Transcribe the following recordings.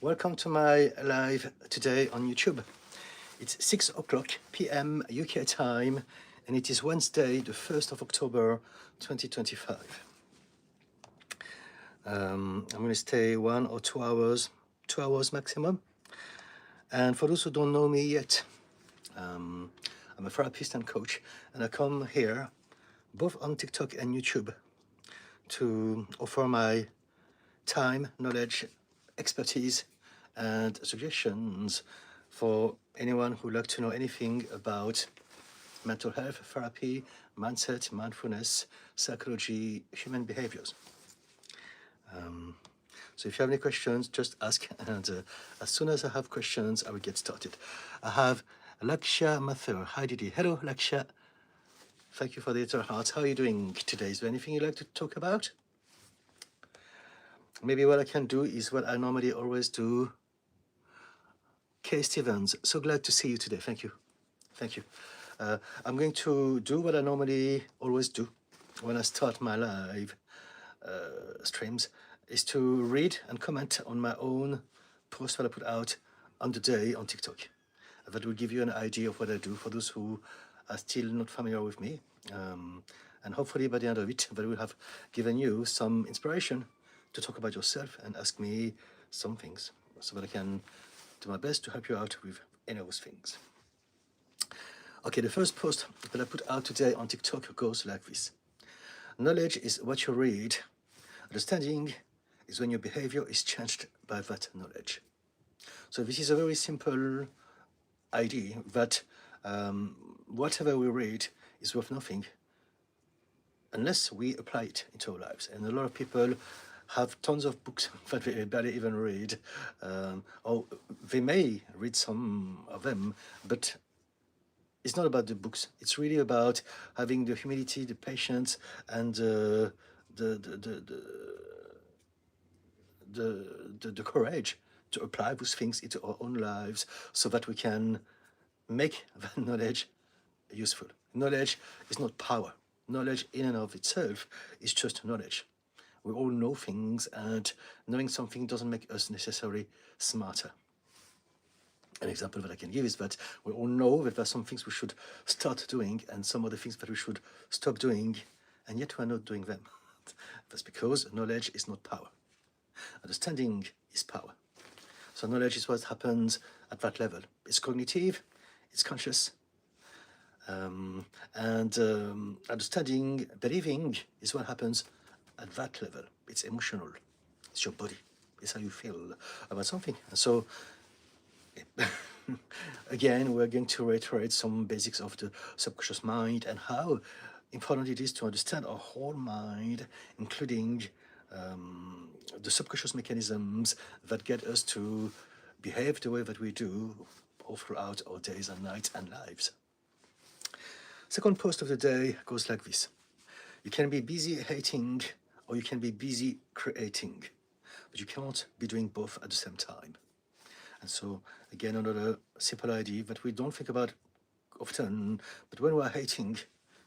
Welcome to my live today on YouTube. It's 6 o'clock p.m. UK time, and it is Wednesday, the 1st of October 2025. I'm going to stay 1 or 2 hours, 2 hours maximum. And for those who don't know me yet, I'm a therapist and coach, and I come here both on TikTok and YouTube to offer my time, knowledge, expertise, and suggestions for anyone who'd like to know anything about mental health, therapy, mindset, mindfulness, psychology, human behaviors. So if you have any questions, just ask, and as soon as I have questions, I will get started. I have Lakshya Mathur. Hi, Didi. Hello, Lakshya. Thank you for the little hearts. How are you doing today? Is there anything you'd like to talk about? Maybe what I can do is what I normally always do. Kay Stevens, so glad to see you today. Thank you. Thank you. I'm going to do what I normally always do when I start my live streams, is to read and comment on my own post that I put out on the day on TikTok. That will give you an idea of what I do for those who are still not familiar with me. And hopefully by the end of it, that will have given you some inspiration to talk about yourself and ask me some things so that I can do my best to help you out with any of those things. Okay, the first post that I put out today on TikTok goes like this. Knowledge is what you read. Understanding is when your behavior is changed by that knowledge. So this is a very simple idea that whatever we read is worth nothing unless we apply it into our lives. And a lot of people have tons of books that they barely even read, or they may read some of them, but it's not about the books. It's really about having the humility, the patience, and the courage to apply those things into our own lives so that we can make that knowledge useful. Knowledge is not power. Knowledge in and of itself is just knowledge. We all know things, and knowing something doesn't make us necessarily smarter. An example that I can give is that we all know that there are some things we should start doing and some other things that we should stop doing, and yet we're not doing them. That's because knowledge is not power. Understanding is power. So knowledge is what happens at that level. It's cognitive, it's conscious, and understanding, believing is what happens at that level. It's emotional. It's your body. It's how you feel about something. And so, again, we're going to reiterate some basics of the subconscious mind and how important it is to understand our whole mind, including the subconscious mechanisms that get us to behave the way that we do all throughout our days and nights and lives. Second post of the day goes like this. You can be busy hating or you can be busy creating, but you cannot be doing both at the same time. And so, again, another simple idea that we don't think about often, but when we're hating,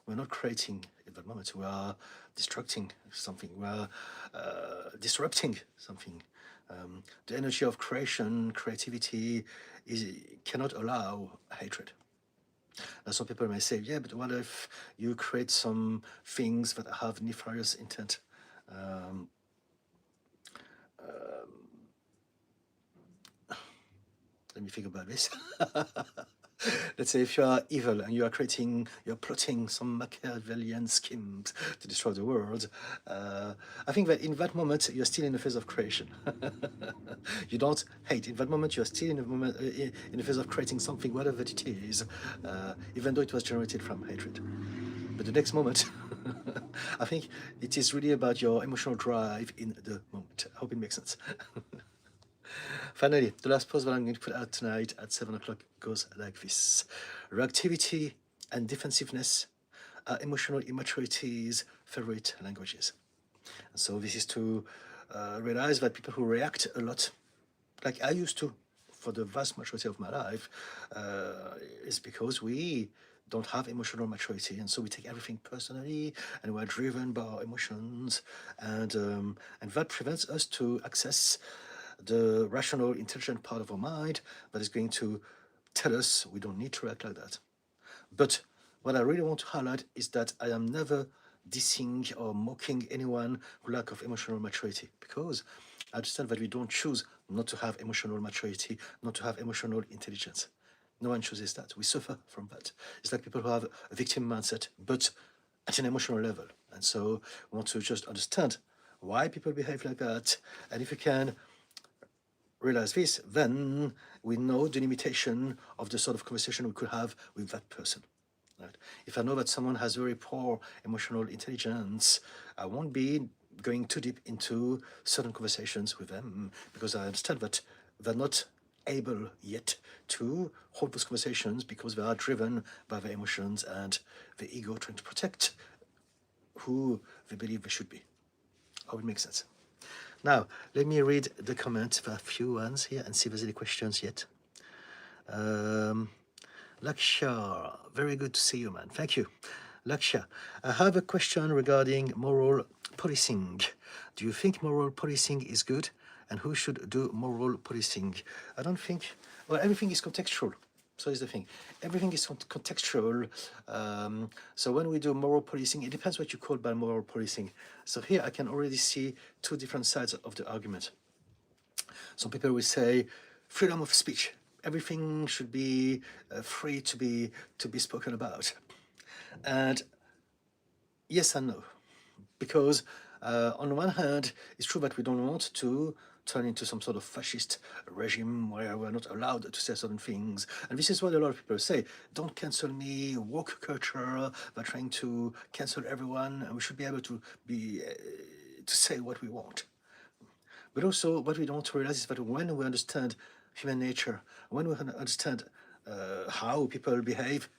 we're not creating at that moment. We are destructing something. We are disrupting something. The energy of creation, creativity, cannot allow hatred. Now, some people may say, yeah, but what if you create some things that have nefarious intent? Let me think about this. Let's say if you are evil and you're plotting some Machiavellian schemes to destroy the world, I think that in that moment you're still in the phase of creation. You don't hate. In that moment you're still in the phase of creating something, whatever it is, even though it was generated from hatred. But the next moment, I think it is really about your emotional drive in the moment. I hope it makes sense. Finally, the last post that I'm going to put out tonight at 7 o'clock goes like this. Reactivity and defensiveness are emotional immaturity's favorite languages. And so this is to realize that people who react a lot, like I used to for the vast majority of my life, is because we don't have emotional maturity, and so we take everything personally, and we're driven by our emotions, and that prevents us to access the rational, intelligent part of our mind that is going to tell us we don't need to react like that. But what I really want to highlight is that I am never dissing or mocking anyone who lack of emotional maturity, because I understand that we don't choose not to have emotional maturity, not to have emotional intelligence. No one chooses that. We suffer from that. It's like people who have a victim mindset, but at an emotional level. And so we want to just understand why people behave like that. And if we can realize this, then we know the limitation of the sort of conversation we could have with that person. Right? If I know that someone has very poor emotional intelligence, I won't be going too deep into certain conversations with them, because I understand that they're not able yet to hold those conversations because they are driven by their emotions and the ego trying to protect who they believe they should be. Hope it makes sense. Now, let me read the comments. There are a few ones here and see if there's any questions yet. Laksha, very good to see you, man. Thank you. Laksha, I have a question regarding moral policing. Do you think moral policing is good? And who should do moral policing? I don't think, well, everything is contextual. So is the thing. Everything is contextual. So when we do moral policing, it depends what you call by moral policing. So here I can already see two different sides of the argument. Some people will say freedom of speech. Everything should be free to be spoken about. And yes and no, because on the one hand, it's true that we don't want to turn into some sort of fascist regime where we're not allowed to say certain things. And this is what a lot of people say: don't cancel me, woke culture, they're trying to cancel everyone, and we should be able to say what we want. But also, what we don't realize is that when we understand human nature, when we understand how people behave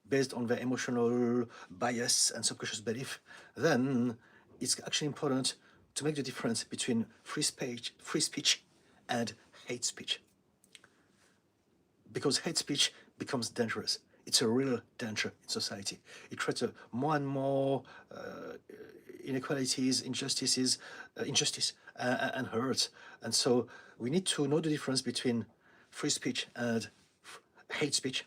based on their emotional bias and subconscious belief, then it's actually important to make the difference between free speech and hate speech. Because hate speech becomes dangerous. It's a real danger in society. It creates more and more inequalities, injustice, and hurt. And so we need to know the difference between free speech and hate speech,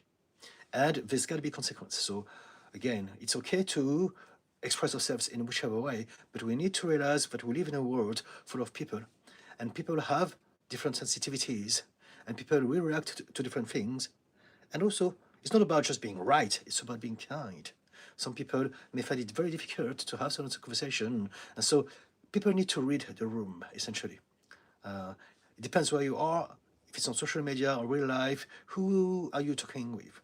and there's got to be consequences. So again, it's okay to express ourselves in whichever way, but we need to realize that we live in a world full of people, and people have different sensitivities, and people will react to different things. And also, it's not about just being right, it's about being kind. Some people may find it very difficult to have certain conversation, and so people need to read the room, essentially. It depends where you are. If it's on social media or real life, who are you talking with?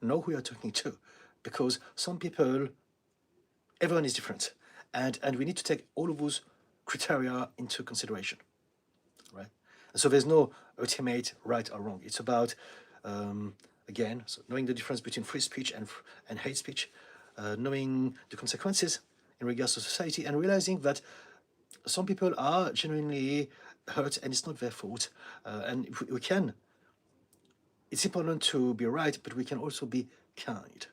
Know who you're talking to, because some people, everyone is different, and we need to take all of those criteria into consideration, right? And so there's no ultimate right or wrong. It's about again, so knowing the difference between free speech and hate speech, knowing the consequences in regards to society, and realizing that some people are genuinely hurt and it's not their fault. And we can, it's important to be right, but we can also be kind.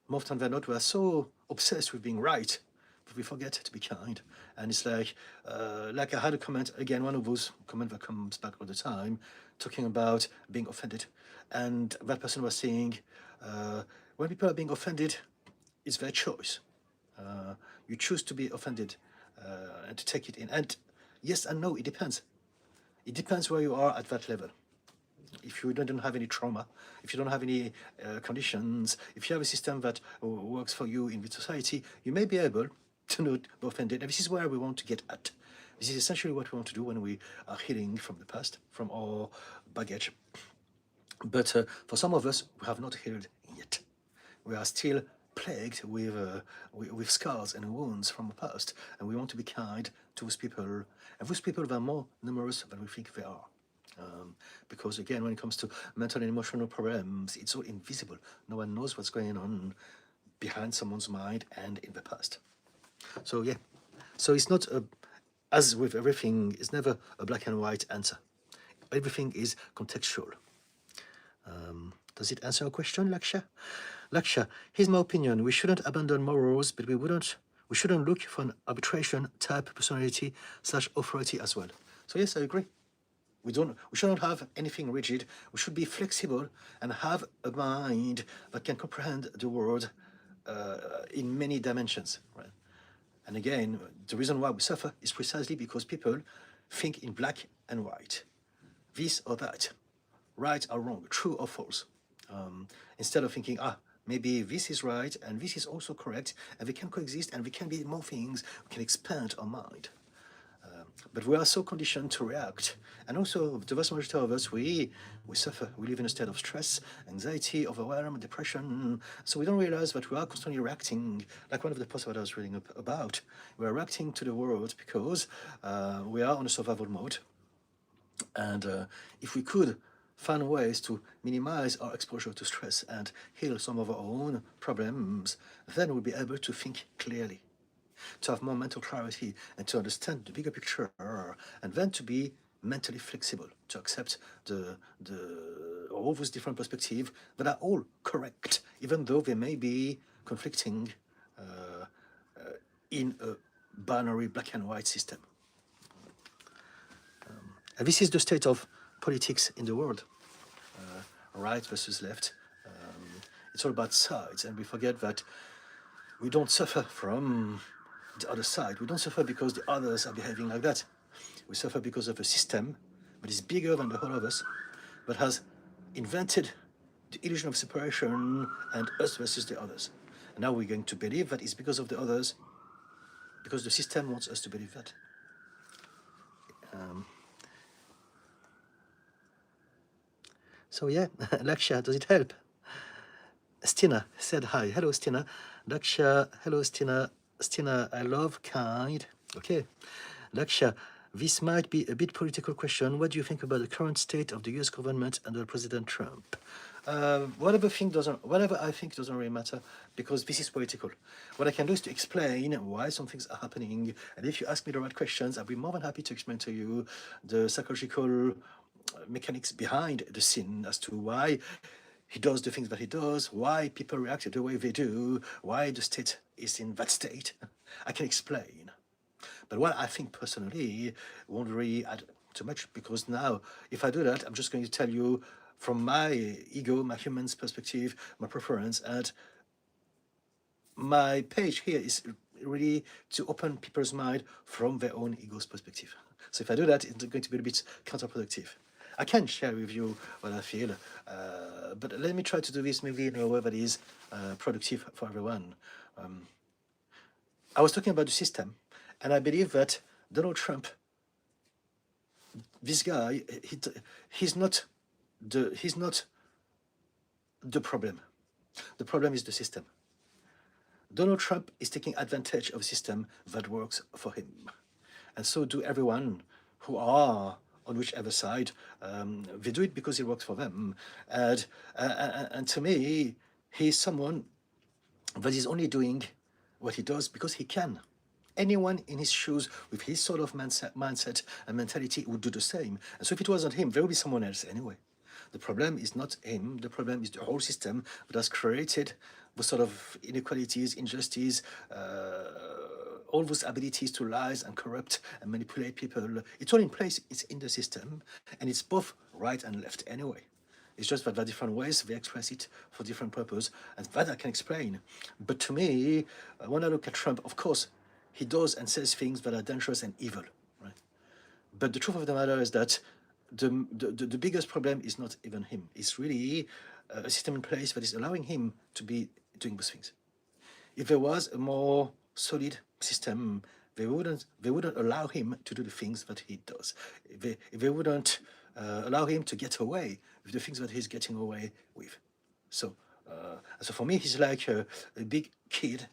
More often than not, we are so obsessed with being right, but we forget to be kind. And it's like I had a comment, again, one of those comments that comes back all the time, talking about being offended. And that person was saying, when people are being offended, it's their choice. You choose to be offended and to take it in. And yes and no, it depends. It depends where you are at that level. If you don't have any trauma, if you don't have any conditions, if you have a system that works for you in the society, you may be able to not be offended. And this is where we want to get at. This is essentially what we want to do when we are healing from the past, from our baggage. But for some of us, we have not healed yet. We are still plagued with scars and wounds from the past, and we want to be kind to those people. And those people are more numerous than we think they are. Because again, when it comes to mental and emotional problems, it's all invisible. No one knows what's going on behind someone's mind and in the past. So yeah, so it's not as with everything, it's never a black and white answer. Everything is contextual. Does it answer a question, Laksha? Laksha, here's my opinion. We shouldn't abandon morals, but we shouldn't look for an arbitration type personality / authority as well. So yes, I agree. We shouldn't have anything rigid. We should be flexible and have a mind that can comprehend the world in many dimensions, right? And again, the reason why we suffer is precisely because people think in black and white, this or that, right or wrong, true or false, instead of thinking, maybe this is right and this is also correct, and they can coexist and they can be more things, we can expand our mind. But we are so conditioned to react. And also, the vast majority of us, we suffer. We live in a state of stress, anxiety, overwhelm, depression. So we don't realize that we are constantly reacting, like one of the posts that I was reading about. We are reacting to the world because we are on a survival mode. And if we could find ways to minimize our exposure to stress and heal some of our own problems, then we'll be able to think clearly, to have more mental clarity and to understand the bigger picture, and then to be mentally flexible, to accept all those different perspectives that are all correct, even though they may be conflicting in a binary black and white system. And this is the state of politics in the world, right versus left. It's all about sides, and we forget that we don't suffer from the other side. We don't suffer because the others are behaving like that. We suffer because of a system that is bigger than the whole of us, but has invented the illusion of separation and us versus the others. And now we're going to believe that it's because of the others, because the system wants us to believe that. So yeah, Laksha, does it help? Stina said hi. Hello, Stina. Laksha, hello, Stina. Stina, I love kind. Okay. Laksha, this might be a bit political question. What do you think about the current state of the US government under President Trump? Whatever I think doesn't really matter, because this is political. What I can do is to explain why some things are happening. And if you ask me the right questions, I'll be more than happy to explain to you the psychological mechanics behind the scene as to why he does the things that he does, why people react the way they do, why the state is in that state. I can explain. But what I think personally won't really add too much, because now, if I do that, I'm just going to tell you from my ego, my human's perspective, my preference, and my page here is really to open people's mind from their own ego's perspective. So if I do that, it's going to be a bit counterproductive. I can share with you what I feel, but let me try to do this maybe in a way that is productive for everyone. I was talking about the system, and I believe that Donald Trump, this guy, he's not the problem. The problem is the system. Donald Trump is taking advantage of a system that works for him, and so do everyone who are on whichever side. They do it because it works for them. And to me, he's someone that is only doing what he does because he can. Anyone in his shoes with his sort of mindset and mentality would do the same. And so if it wasn't him, there would be someone else anyway. The problem is not him. The problem is the whole system that has created the sort of inequalities, injustice, all those abilities to lie and corrupt and manipulate people. It's all in place. It's in the system, and it's both right and left anyway. It's just that there are different ways they express it for different purposes, and that I can explain. But to me, when I look at Trump, of course, he does and says things that are dangerous and evil, right? But the truth of the matter is that the biggest problem is not even him. It's really a system in place that is allowing him to be doing those things. If there was a more solid system, they wouldn't allow him to do the things that he does. They wouldn't allow him to get away with the things that he's getting away with. So for me, he's like a big kid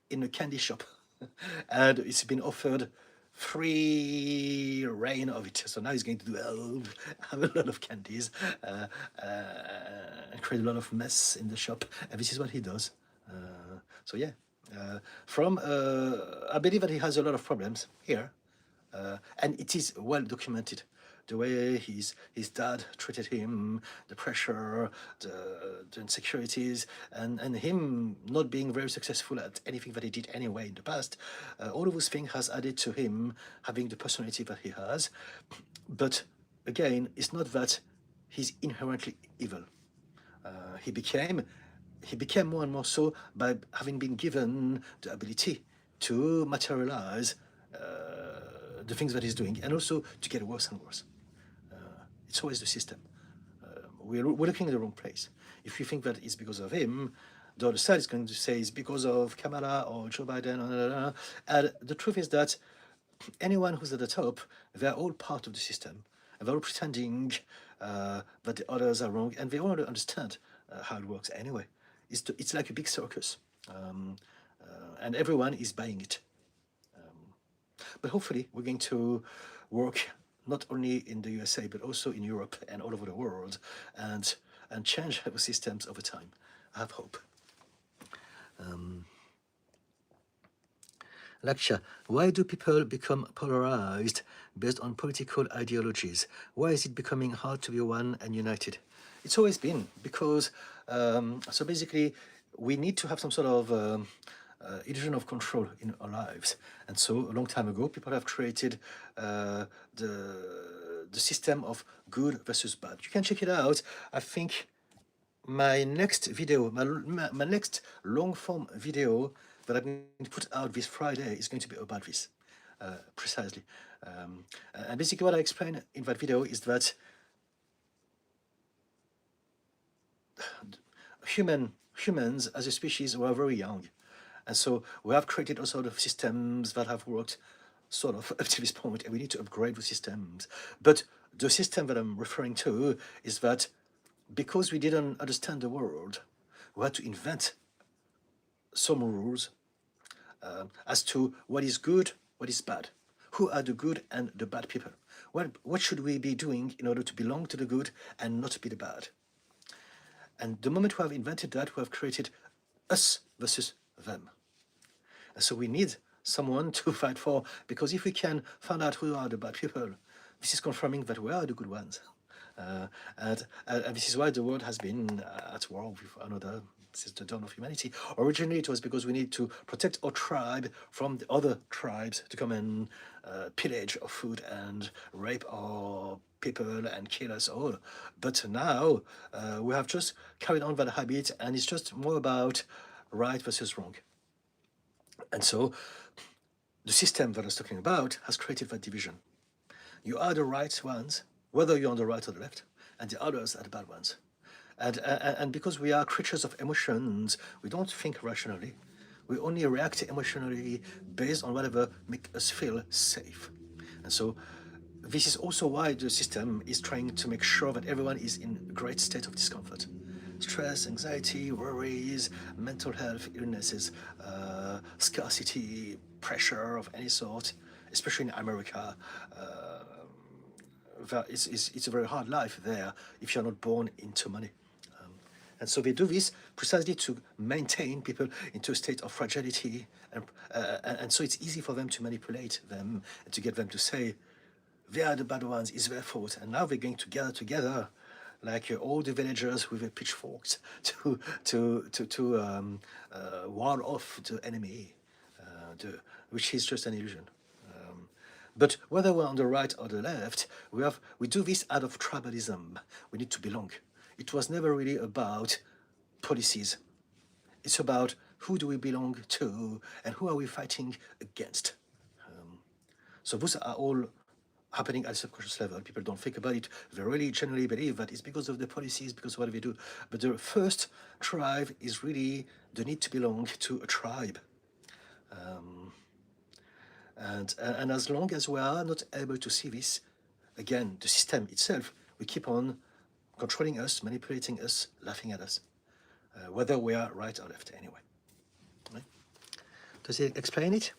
in a candy shop, and it's been offered free reign of it. So now he's going to have a lot of candies and create a lot of mess in the shop, and this is what he does. So yeah, I believe that he has a lot of problems here, and it is well documented. The way his dad treated him, the pressure, the insecurities, and him not being very successful at anything that he did anyway in the past, all of those things has added to him having the personality that he has. But again, it's not that he's inherently evil. He became more and more so by having been given the ability to materialize the things that he's doing, and also to get worse and worse. It's always the system. We're looking at the wrong place. If you think that it's because of him, the other side is going to say it's because of Kamala or Joe Biden. And the truth is that anyone who's at the top, they're all part of the system. And they're all pretending that the others are wrong, and they all understand how it works anyway. It's like a big circus, and everyone is buying it. But hopefully, we're going to work not only in the USA, but also in Europe and all over the world, and change our systems over time. I have hope. Laksha, why do people become polarized based on political ideologies? Why is it becoming hard to be one and united? It's always been, because, so basically, we need to have some sort of illusion of control in our lives. And so a long time ago, people have created the system of good versus bad. You can check it out. I think my next video, my next long form video that I'm going to put out this Friday is going to be about this, precisely. And basically what I explain in that video is that humans as a species were very young. And so we have created all sorts of systems that have worked sort of up to this point, and we need to upgrade the systems. But the system that I'm referring to is that because we didn't understand the world, we had to invent some rules as to what is good, what is bad. Who are the good and the bad people? What should we be doing in order to belong to the good and not to be the bad? And the moment we have invented that, we have created us versus them. And so we need someone to fight for, because if we can find out who are the bad people, this is confirming that we are the good ones. And this is why the world has been at war with another since the dawn of humanity. Originally, it was because we need to protect our tribe from the other tribes to come and pillage our food and rape our people and kill us all. But now we have just carried on that habit, and it's just more about right versus wrong. And so the system that I was talking about has created that division. You are the right ones, whether you're on the right or the left, and the others are the bad ones. And because we are creatures of emotions, we don't think rationally. We only react emotionally based on whatever makes us feel safe. And so this is also why the system is trying to make sure that everyone is in a great state of discomfort. Stress, anxiety, worries, mental health illnesses, scarcity, pressure of any sort, especially in America. It's a very hard life there if you're not born into money. And so they do this precisely to maintain people into a state of fragility. And so it's easy for them to manipulate them and to get them to say, they are the bad ones, it's their fault. And now they're going to gather together like all the villagers with their pitchforks to ward off the enemy, which is just an illusion. But whether we're on the right or the left, we do this out of tribalism. We need to belong. It was never really about policies. It's about who do we belong to and who are we fighting against. So those are all happening at a subconscious level. People don't think about it. They really generally believe that it's because of the policies, because of what we do. But the first drive is really the need to belong to a tribe. And as long as we are not able to see this, again, the system itself will keep on controlling us, manipulating us, laughing at us, whether we are right or left anyway. Right? Does it explain it?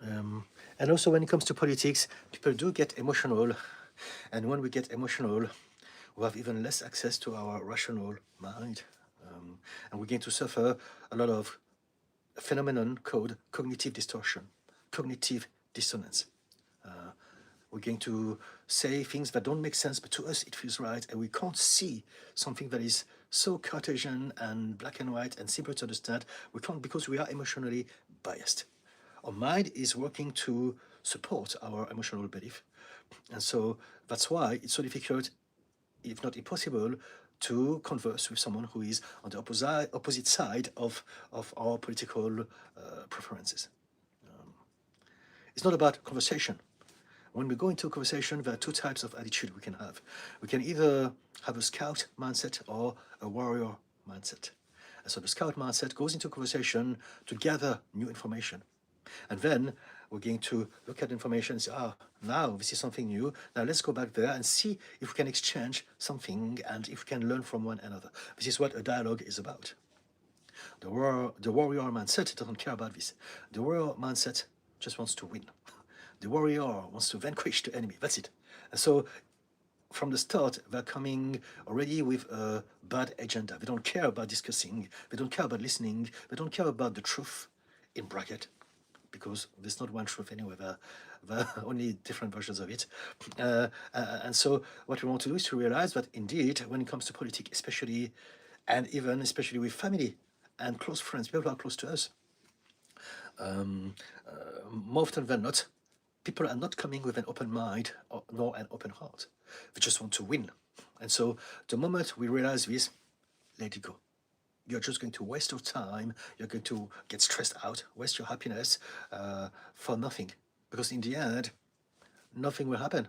And also when it comes to politics, people do get emotional. And when we get emotional, we have even less access to our rational mind. And we're going to suffer a lot of phenomenon called cognitive distortion, cognitive dissonance. We're going to say things that don't make sense, but to us it feels right, and we can't see something that is so Cartesian and black and white and simple to understand. We can't, because we are emotionally biased. Our mind is working to support our emotional belief. And so that's why it's so difficult, if not impossible, to converse with someone who is on the opposite side of our political preferences. It's not about conversation. When we go into a conversation, there are two types of attitude we can have. We can either have a scout mindset or a warrior mindset. And so the scout mindset goes into conversation to gather new information. And then we're going to look at information and say, now this is something new. Now let's go back there and see if we can exchange something and if we can learn from one another. This is what a dialogue is about. The warrior mindset doesn't care about this. The warrior mindset just wants to win. The warrior wants to vanquish the enemy. That's it. And so from the start, they're coming already with a bad agenda. They don't care about discussing. They don't care about listening. They don't care about the truth, in bracket, because there's not one truth anyway. There are only different versions of it. And so what we want to do is to realize that indeed, when it comes to politics, especially, and even especially with family and close friends, people who are close to us, more often than not, people are not coming with an open mind nor an open heart. They just want to win. And so the moment we realize this, let it go. You're just going to waste your time. You're going to get stressed out, waste your happiness for nothing. Because in the end, nothing will happen.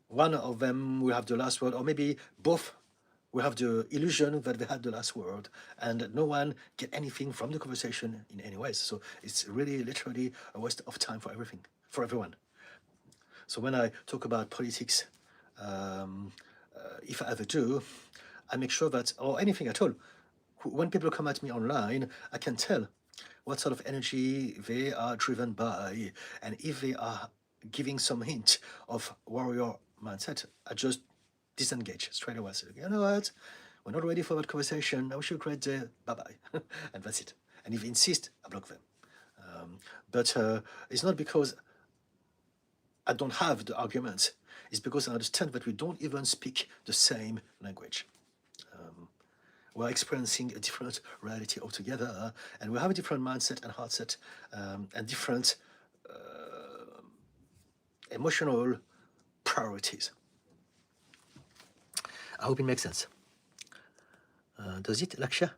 One of them will have the last word, or maybe both will have the illusion that they had the last word, and no one get anything from the conversation in any way. So it's really literally a waste of time for everything, for everyone. So when I talk about politics, if I ever do, I make sure that, or anything at all, when people come at me online, I can tell what sort of energy they are driven by, and if they are giving some hint of warrior mindset, I just disengage straight away. I say, you know what, we're not ready for that conversation. I wish you a great day. Bye-bye. And that's it. And if they insist, I block them. But it's not because I don't have the arguments. It's because I understand that we don't even speak the same language. We're experiencing a different reality altogether, and we have a different mindset and heart set, and different emotional priorities. I hope it makes sense. Does it, Laksha?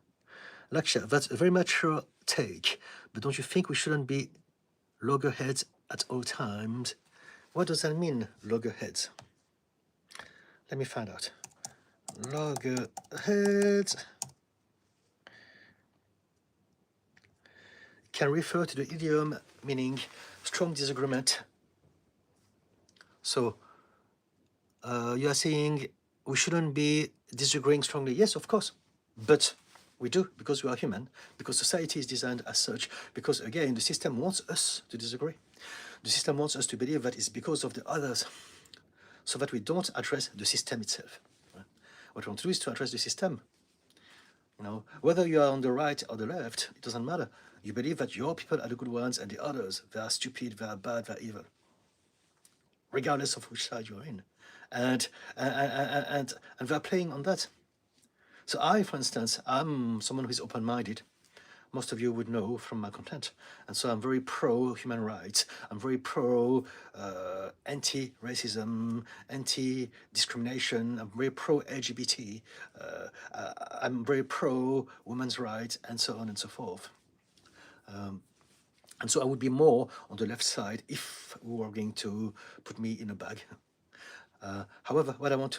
Laksha, that's a very mature take, but don't you think we shouldn't be loggerheads at all times? What does that mean, loggerheads? Let me find out. Loggerheads can refer to the idiom meaning strong disagreement. So you are saying we shouldn't be disagreeing strongly. Yes, of course, but we do, because we are human, because society is designed as such, because again, the system wants us to disagree. The system wants us to believe that it's because of the others, so that we don't address the system itself. What we want to do is to address the system. You know, whether you are on the right or the left, it doesn't matter. You believe that your people are the good ones and the others, they are stupid, they are bad, they are evil, regardless of which side you're in. And they're playing on that. So I, for instance, I'm someone who is open-minded. Most of you would know from my content. And so I'm very pro-human rights. I'm very pro anti-racism, anti-discrimination. I'm very pro-LGBT. I'm very pro-women's rights, and so on and so forth. And so I would be more on the left side if we were going to put me in a bag. However, what I want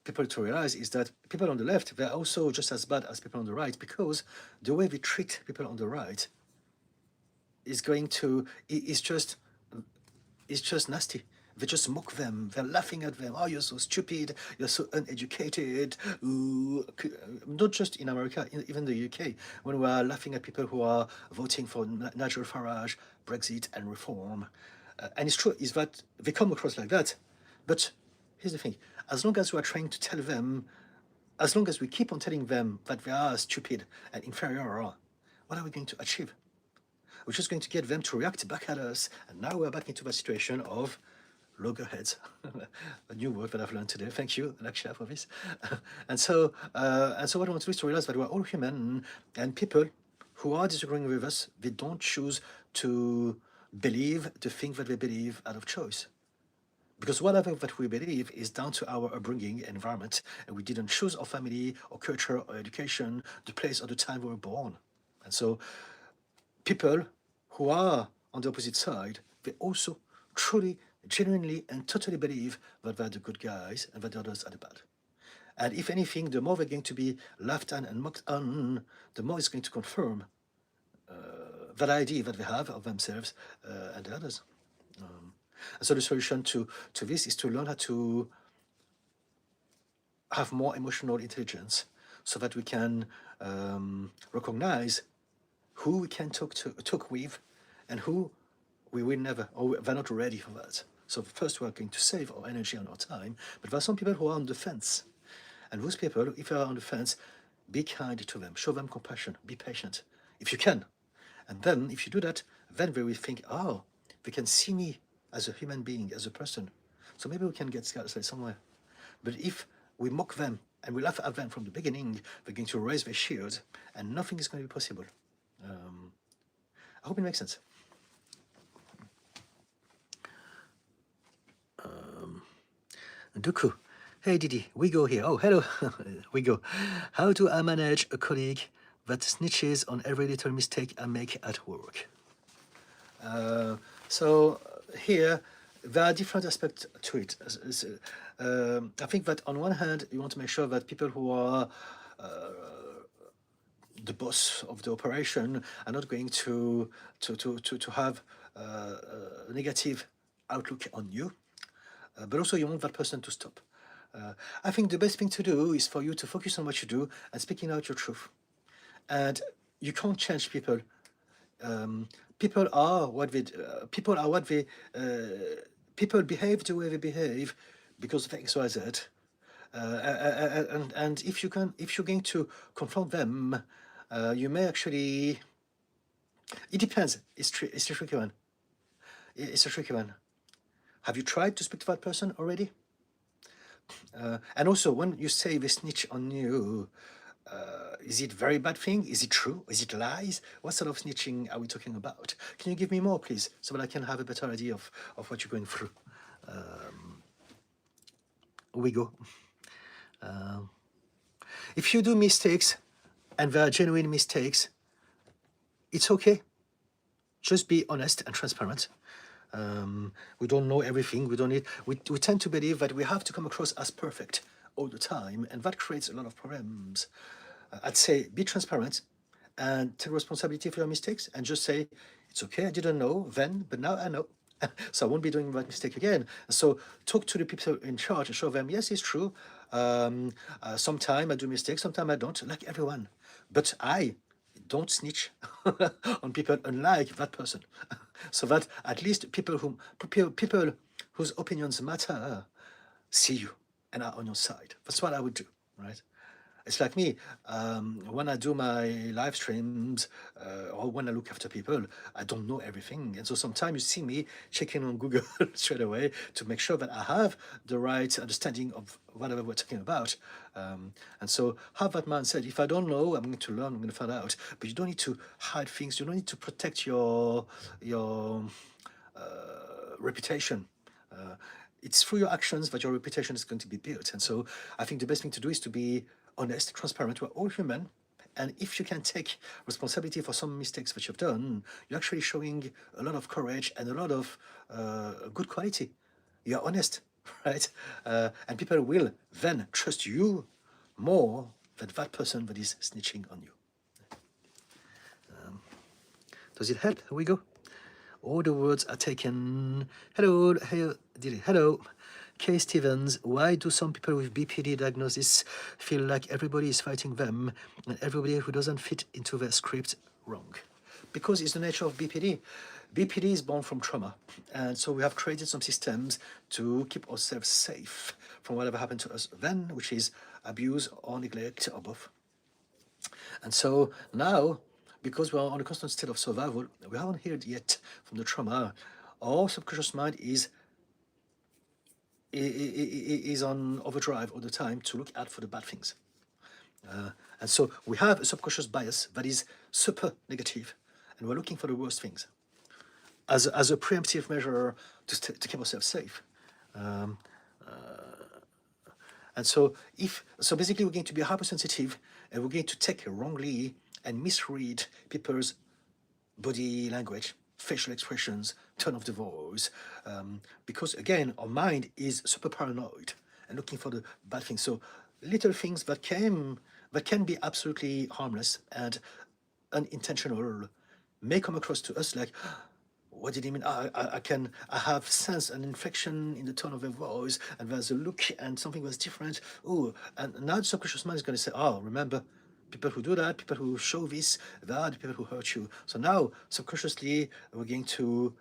people to realize is that people on the left, they're also just as bad as people on the right, because the way we treat people on the right is just nasty. They just mock them. They're laughing at them. Oh, you're so stupid. You're so uneducated. Ooh. Not just in America, even the UK, when we are laughing at people who are voting for Nigel Farage, Brexit, and reform. And it's true, is that they come across like that. But here's the thing. As long as we are trying to tell them, as long as we keep on telling them that they are stupid and inferior, what are we going to achieve? We're just going to get them to react back at us. And now we're back into the situation of loggerheads, a new word that I've learned today. Thank you, Laksha, for this. And so what I want to do is to realize that we're all human, and people who are disagreeing with us, they don't choose to believe the thing that they believe out of choice. Because whatever that we believe is down to our upbringing and environment, and we didn't choose our family or culture or education, the place or the time we were born. And so people who are on the opposite side, they also truly, genuinely, and totally believe that they're the good guys and that the others are the bad. And if anything, the more they're going to be laughed at and mocked on, the more it's going to confirm that idea that they have of themselves and the others. And so the solution to this is to learn how to have more emotional intelligence so that we can recognize who we can talk with and who we will never, or they're not ready for that. So first we are going to save our energy and our time, but there are some people who are on the fence. And those people, if they are on the fence, be kind to them, show them compassion, be patient, if you can. And then if you do that, then they will think, oh, they can see me as a human being, as a person. So maybe we can get somewhere. But if we mock them and we laugh at them from the beginning, they're going to raise their shield and nothing is going to be possible. I hope it makes sense. Duku. Hey Didi, we go here. Oh, hello. We go. How do I manage a colleague that snitches on every little mistake I make at work? So here, there are different aspects to it. I think that on one hand, you want to make sure that people who are the boss of the operation are not going to have a negative outlook on you, but also you want that person to stop. I think the best thing to do is for you to focus on what you do and speaking out your truth. And you can't change people. People are what they. People behave the way they behave because of X, Y, Z. And if you're going to confront them, you may actually. It depends. It's a tricky one. It's a tricky one. Have you tried to speak to that person already? And also, when you say they snitch on you, is it a very bad thing? Is it true? Is it lies? What sort of snitching are we talking about? Can you give me more, please, so that I can have a better idea of what you're going through? We go. If you do mistakes, and they are genuine mistakes, it's okay. Just be honest and transparent. We don't know everything. We tend to believe that we have to come across as perfect all the time, and that creates a lot of problems. I'd say be transparent and take responsibility for your mistakes and just say, it's okay, I didn't know then, but now I know. So I won't be doing that mistake again. So talk to the people in charge and show them, yes, it's true. Sometimes I do mistakes, sometimes I don't, like everyone. But I don't snitch on people unlike that person. So that at least people whose opinions matter see you and are on your side. That's what I would do, right? It's like me, when I do my live streams or when I look after people, I don't know everything. And so sometimes you see me checking on Google straight away to make sure that I have the right understanding of whatever we're talking about. And so have that mindset. If I don't know, I'm going to learn, I'm going to find out. But you don't need to hide things. You don't need to protect your reputation. It's through your actions that your reputation is going to be built. And so I think the best thing to do is to be honest, transparent. We're all human. And if you can take responsibility for some mistakes that you've done, you're actually showing a lot of courage and a lot of good quality. You're honest, right? And people will then trust you more than that person that is snitching on you. Does it help? Here we go. All the words are taken. Hello, hello. K. Stevens, why do some people with BPD diagnosis feel like everybody is fighting them and everybody who doesn't fit into their script wrong? Because it's the nature of BPD. BPD is born from trauma. And so we have created some systems to keep ourselves safe from whatever happened to us then, which is abuse or neglect or both. And so now, because we're on a constant state of survival, we haven't heard yet from the trauma. Our subconscious mind is on overdrive all the time to look out for the bad things. And so we have a subconscious bias that is super negative, and we're looking for the worst things. as a preemptive measure to keep ourselves safe. And so basically we're going to be hypersensitive, and we're going to take wrongly and misread people's body language, facial expressions, tone of the voice, because again, our mind is super paranoid and looking for the bad things. So little things that can be absolutely harmless and unintentional may come across to us like, what did he mean? I have sensed an inflection in the tone of their voice, and there's a look, and something was different. Oh, and now the subconscious mind is going to say, oh, remember, people who do that, people who show this, they are the people who hurt you. So now, subconsciously, we're going to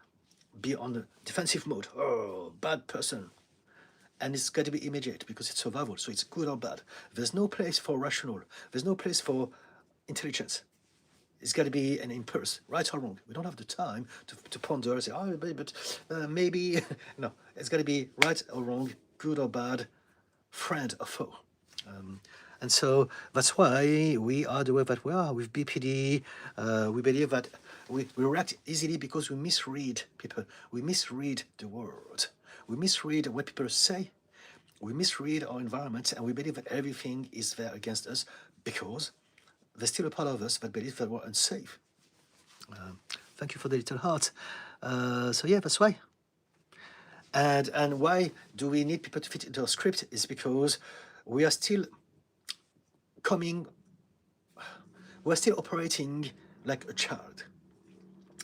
be on the defensive mode. Oh, bad person. And it's got to be immediate because it's survival, so it's good or bad. There's no place for rational. There's no place for intelligence. It's got to be an impulse, right or wrong. We don't have the time to ponder, say, oh, but maybe. No, it's got to be right or wrong, good or bad, friend or foe. And so that's why we are the way that we are with BPD. We believe that we react easily because we misread people. We misread the world. We misread what people say. We misread our environment, and we believe that everything is there against us because there's still a part of us that believes that we're unsafe. Thank you for the little heart. So yeah, that's why. And why do we need people to fit into our script is because we are still we're still operating like a child.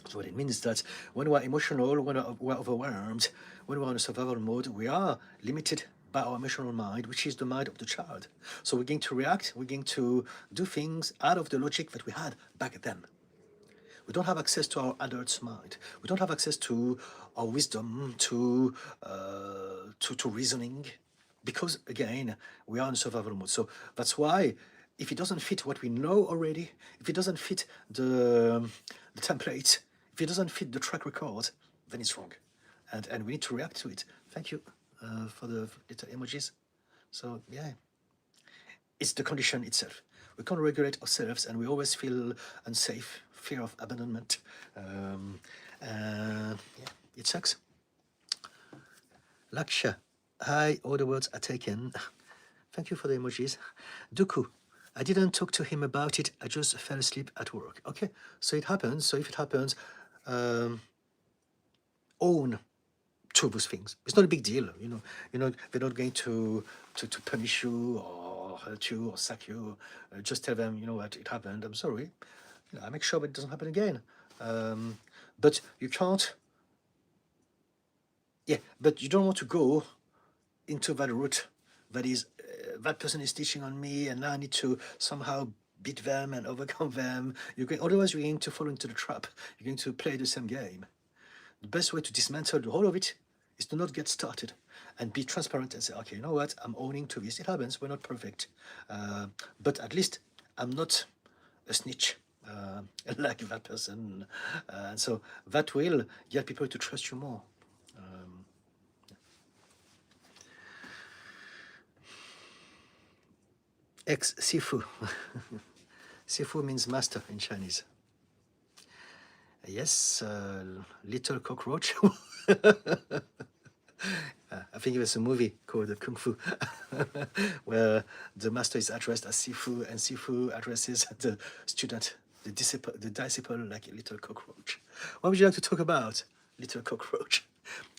So what it means is that when we're emotional, when we're overwhelmed, when we're in a survival mode, we are limited by our emotional mind, which is the mind of the child. So we're going to react, we're going to do things out of the logic that we had back then. We don't have access to our adult's mind. We don't have access to our wisdom, to reasoning, because again, we are in survival mode. So that's why, if it doesn't fit what we know already, if it doesn't fit the template, if it doesn't fit the track record, then it's wrong, and we need to react to it. Thank you for the little emojis. So yeah, it's the condition itself. We can't regulate ourselves, and we always feel unsafe, fear of abandonment. Yeah, it sucks. Laksha, hi, all the words are taken. Thank you for the emojis. Duku, I didn't talk to him about it. I just fell asleep at work. Okay, so it happens. So if it happens, own two of those things. It's not a big deal. They're not going to punish you or hurt you or sack you. Just tell them, you know what, it happened. I'm sorry. I make sure that it doesn't happen again. But you can't. Yeah, but you don't want to go into that route. That is, that person is teaching on me, and now I need to somehow beat them and overcome them. Otherwise, you're going to fall into the trap. You're going to play the same game. The best way to dismantle the whole of it is to not get started and be transparent and say, okay, you know what, I'm owning to this. It happens, we're not perfect. But at least I'm not a snitch like that person. So that will get people to trust you more. Sifu. Sifu means master in Chinese. Yes, little cockroach. I think it was a movie called Kung Fu, where the master is addressed as Sifu, and Sifu addresses the student, the disciple, like a little cockroach. What would you like to talk about, little cockroach?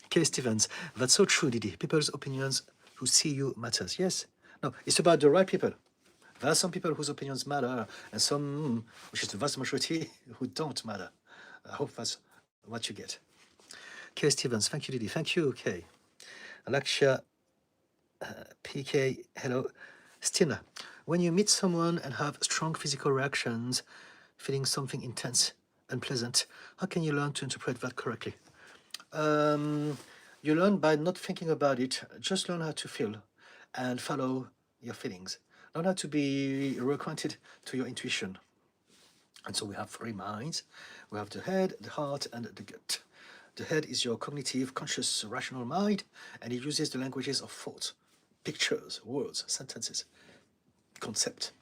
Kay Stevens, that's so true, Didi. People's opinions who see you matters. Yes. No, it's about the right people. There are some people whose opinions matter, and some, which is the vast majority, who don't matter. I hope that's what you get. Kay Stevens, thank you, Didi. Thank you, Kay. Alaksha, PK, hello. Stina, when you meet someone and have strong physical reactions, feeling something intense, unpleasant, how can you learn to interpret that correctly? You learn by not thinking about it. Just learn how to feel and follow your feelings. Learn how to be reacquainted to your intuition. And so we have three minds. We have the head, the heart, and the gut. The head is your cognitive, conscious, rational mind, and it uses the languages of thought, pictures, words, sentences, concept.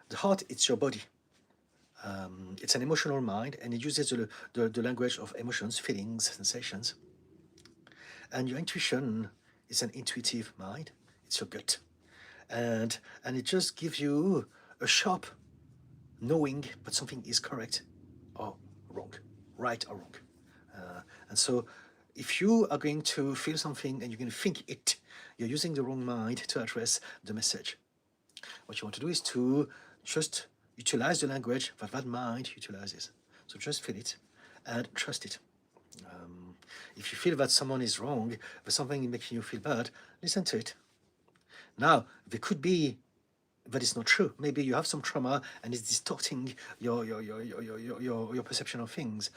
The heart, it's your body. It's an emotional mind, and it uses the language of emotions, feelings, sensations. And your intuition is an intuitive mind. It's your gut. And it just gives you a sharp knowing that something is correct or wrong, right or wrong. And so if you are going to feel something and you're going to think it, you're using the wrong mind to address the message. What you want to do is to just utilize the language that that mind utilizes. So just feel it and trust it. If you feel that someone is wrong, that something making you feel bad, listen to it. Now, there could be that is not true. Maybe you have some trauma and it's distorting your perception of things.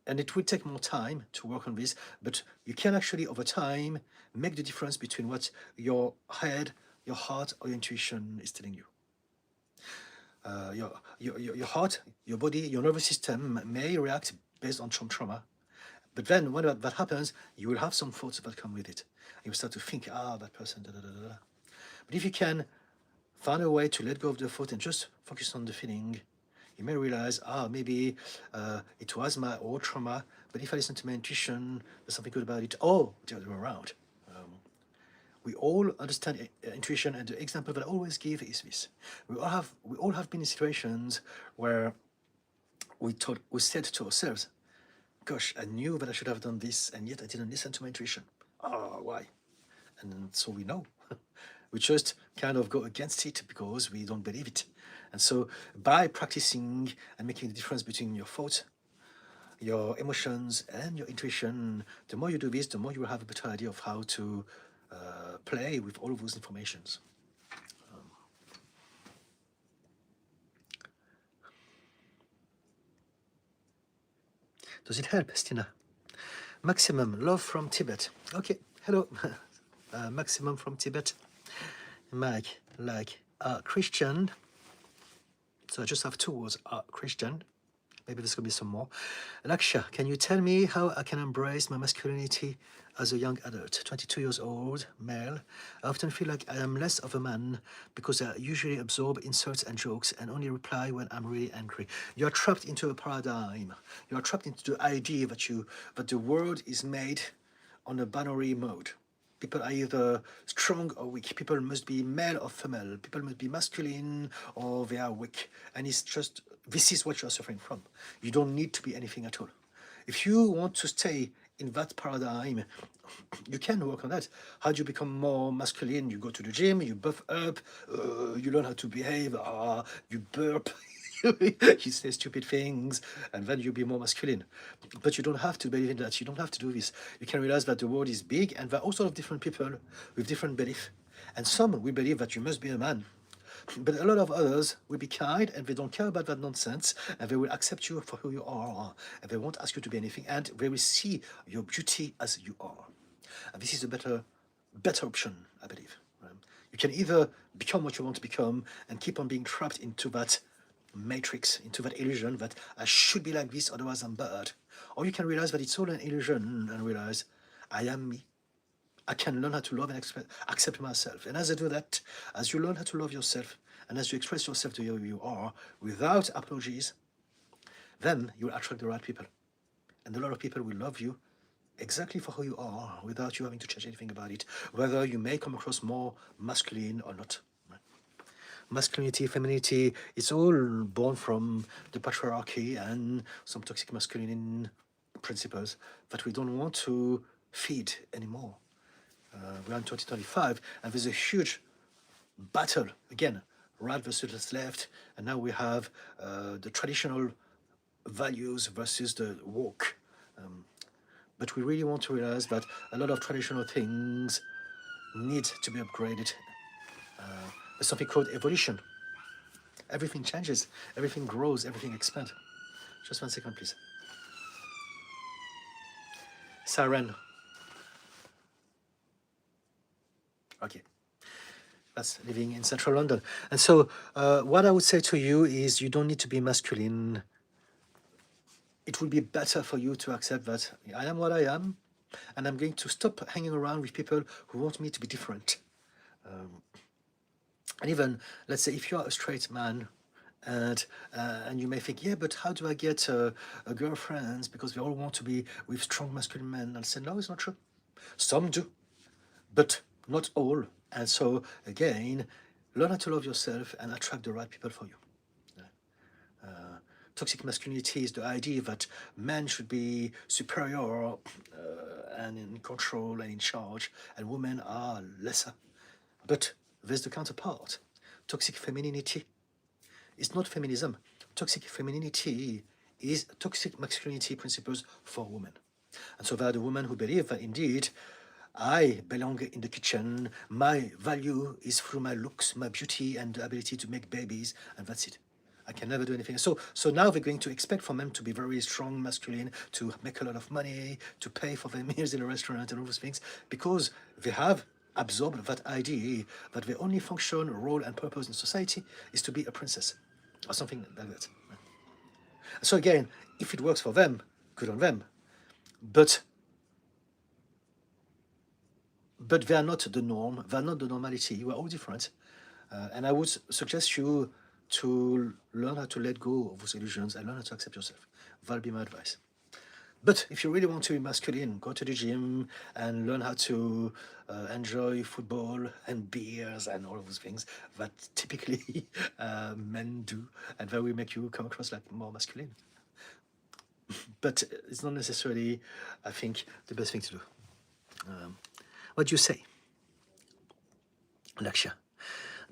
And it will take more time to work on this, but you can actually, over time, make the difference between what your head, your heart, or your intuition is telling you. Your heart, your body, your nervous system may react based on some trauma. But then when that happens, you will have some thoughts that come with it. You will start to think, that person, da, da, da, da. But if you can find a way to let go of the thought and just focus on the feeling, you may realize, maybe it was my old trauma, but if I listen to my intuition, there's something good about it. Oh, the other way around. We all understand intuition, and the example that I always give is this. We all have been in situations where we said to ourselves, gosh, I knew that I should have done this, and yet I didn't listen to my intuition. Why? And so we know. We just kind of go against it because we don't believe it. And so by practicing and making the difference between your thoughts, your emotions, and your intuition, the more you do this, the more you will have a better idea of how to play with all of those informations. Does it help, Stina? Maximum, love from Tibet. Okay, hello. Maximum from Tibet. Mike, like, Christian. So I just have two words, Christian. Maybe there's going to be some more. Laksha, can you tell me how I can embrace my masculinity as a young adult? 22 years old, male. I often feel like I am less of a man because I usually absorb insults and jokes and only reply when I'm really angry. You are trapped into a paradigm. You are trapped into the idea that the world is made on a binary mode. People are either strong or weak. People must be male or female. People must be masculine or they are weak. And it's just, this is what you are suffering from. You don't need to be anything at all. If you want to stay in that paradigm, you can work on that. How do you become more masculine? You go to the gym, you buff up, you learn how to behave, you burp. You say stupid things, and then you'll be more masculine. But you don't have to believe in that. You don't have to do this. You can realize that the world is big, and there are all sorts of different people with different beliefs. And some will believe that you must be a man. But a lot of others will be kind, and they don't care about that nonsense, and they will accept you for who you are, and they won't ask you to be anything, and they will see your beauty as you are. And this is a better option, I believe. You can either become what you want to become and keep on being trapped into that matrix, into that illusion that I should be like this, otherwise I'm bad. Or you can realize that it's all an illusion and realize I am me. I can learn how to love and accept myself. And as I do that, as you learn how to love yourself and as you express yourself the way you are without apologies, then you'll attract the right people. And a lot of people will love you exactly for who you are without you having to change anything about it, whether you may come across more masculine or not. Masculinity, femininity, it's all born from the patriarchy and some toxic masculine principles that we don't want to feed anymore. We're in 2025, and there's a huge battle, again, right versus left, and now we have the traditional values versus the woke. But we really want to realize that a lot of traditional things need to be upgraded. There's something called evolution. Everything changes, everything grows, everything expands. Just 1 second, please. Siren. Okay. That's living in central London. And so what I would say to you is you don't need to be masculine. It would be better for you to accept that I am what I am, and I'm going to stop hanging around with people who want me to be different. And even, let's say, if you are a straight man And you may think, yeah, but how do I get girlfriends? Because we all want to be with strong masculine men. I'll say, no, it's not true. Some do, but not all. And so, again, learn how to love yourself and attract the right people for you. Toxic masculinity is the idea that men should be superior and in control and in charge, and women are lesser. But there's the counterpart. Toxic femininity is not feminism. Toxic femininity is toxic masculinity principles for women. And so there are the women who believe that indeed I belong in the kitchen, my value is through my looks, my beauty, and the ability to make babies, and that's it. I can never do anything. So now they're going to expect from them to be very strong, masculine, to make a lot of money, to pay for their meals in a restaurant and all those things, because they have absorbed that idea that the only function, role, and purpose in society is to be a princess, or something like that. So again, if it works for them, good on them. But they are not the norm, they are not the normality, we're all different. And I would suggest you to learn how to let go of those illusions and learn how to accept yourself. That'll be my advice. But if you really want to be masculine, go to the gym and learn how to enjoy football and beers and all of those things that typically men do, and that will make you come across like more masculine. But it's not necessarily, I think, the best thing to do. What do you say? Lakshya.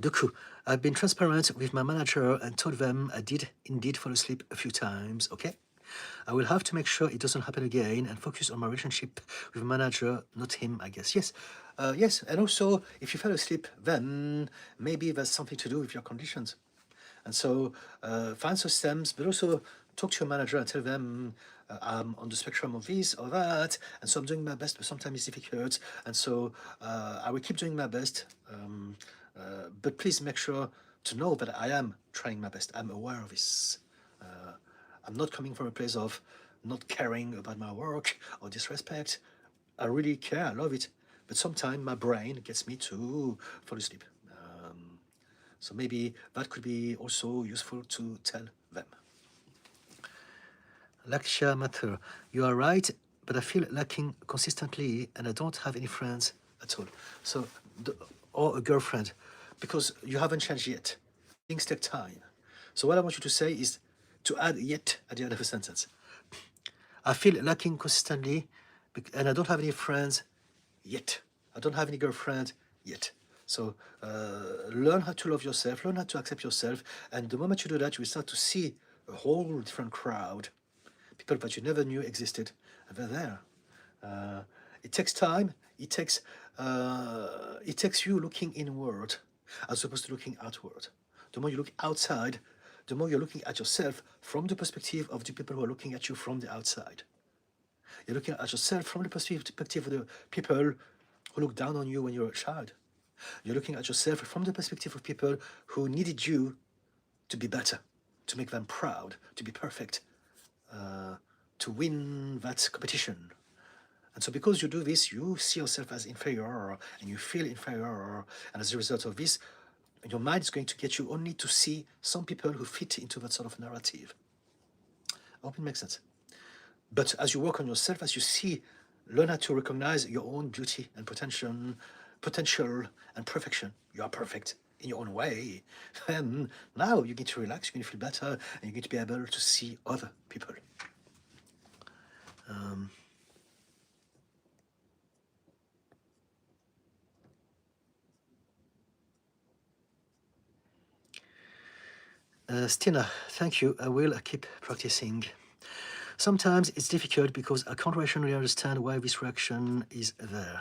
Duku, I've been transparent with my manager and told them I did indeed fall asleep a few times, okay? I will have to make sure it doesn't happen again and focus on my relationship with my manager, not him, I guess. Yes, yes, and also, if you fell asleep, then maybe there's something to do with your conditions. And so find systems, but also talk to your manager and tell them I'm on the spectrum of this or that, and so I'm doing my best, but sometimes it's difficult, and so I will keep doing my best, but please make sure to know that I am trying my best. I'm aware of this. I'm not coming from a place of not caring about my work or disrespect. I really care, I love it, but sometimes my brain gets me to fall asleep. So maybe that could be also useful to tell them. Lakshya Mathur, you are right, but I feel lacking consistently and I don't have any friends at all. So, or a girlfriend, because you haven't changed yet. Things take time. So what I want you to say is to add yet at the end of a sentence. I feel lacking consistently and I don't have any friends yet. I don't have any girlfriend yet. So learn how to love yourself, learn how to accept yourself, and the moment you do that, you will start to see a whole different crowd, people that you never knew existed, and they're there. It takes time. It takes you looking inward as opposed to looking outward. The more you look outside, the more you're looking at yourself from the perspective of the people who are looking at you from the outside. You're looking at yourself from the perspective of the people who look down on you when you're a child. You're looking at yourself from the perspective of people who needed you to be better, to make them proud, to be perfect, to win that competition. And so because you do this, you see yourself as inferior and you feel inferior. And as a result of this, your mind is going to get you only to see some people who fit into that sort of narrative. I hope it makes sense. But as you work on yourself, as you see, learn how to recognize your own beauty and potential and perfection. You are perfect in your own way. And now you get to relax, you're going to feel better, and you're going to be able to see other people. Stina, thank you. I will keep practicing. Sometimes it's difficult because I can't rationally understand why this reaction is there.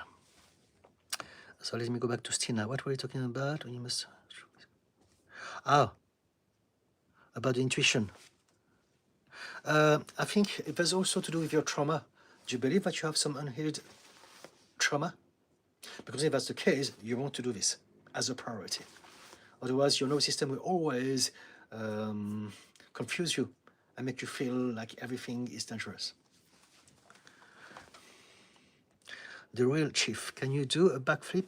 So let me go back to Stina. What were you talking about? You must... about the intuition. I think it has also to do with your trauma. Do you believe that you have some unhealed trauma? Because if that's the case, you want to do this as a priority. Otherwise, your nervous system will always confuse you and make you feel like everything is dangerous. The real chief, can you do a backflip?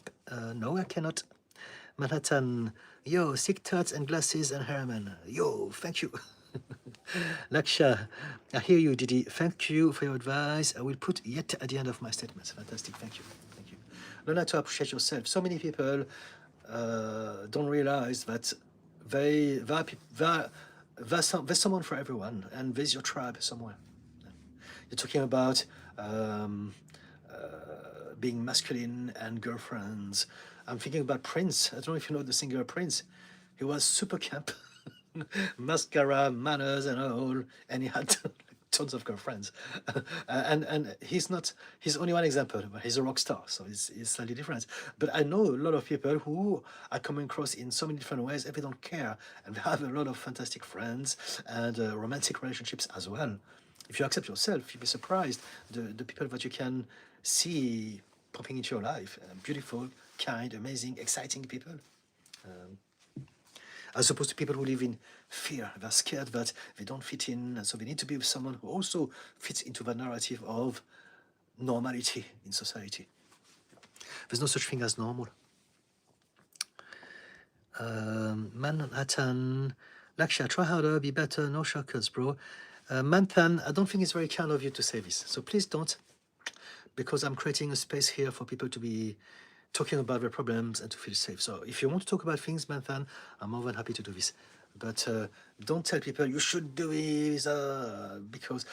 No, I cannot. Manhattan, yo, sick tats and glasses and Herman. Yo, thank you. Laksha, I hear you, Didi. Thank you for your advice. I will put yet at the end of my statements. Fantastic, thank you. Thank you. Learn how to appreciate yourself. So many people don't realize that there's someone for everyone, and there's your tribe somewhere. You're talking about being masculine and girlfriends. I'm thinking about Prince. I don't know if you know the singer Prince. He was super camp, mascara, manners, and all, and he had tons of girlfriends. And he's only one example, but he's a rock star, so it's slightly different. But I know a lot of people who are coming across in so many different ways, and they don't care, and they have a lot of fantastic friends and romantic relationships as well. If you accept yourself, you'll be surprised the people that you can see popping into your life. Beautiful, kind, amazing, exciting people. As opposed to people who live in fear. They're scared that they don't fit in, and so they need to be with someone who also fits into the narrative of normality in society. There's no such thing as normal. Manhattan, Laksha, try harder, be better, no shortcuts, bro. Manthan, I don't think it's very kind of you to say this, so please don't, because I'm creating a space here for people to be talking about their problems and to feel safe. So if you want to talk about things, Manthan, I'm more than happy to do this. But don't tell people you should do this because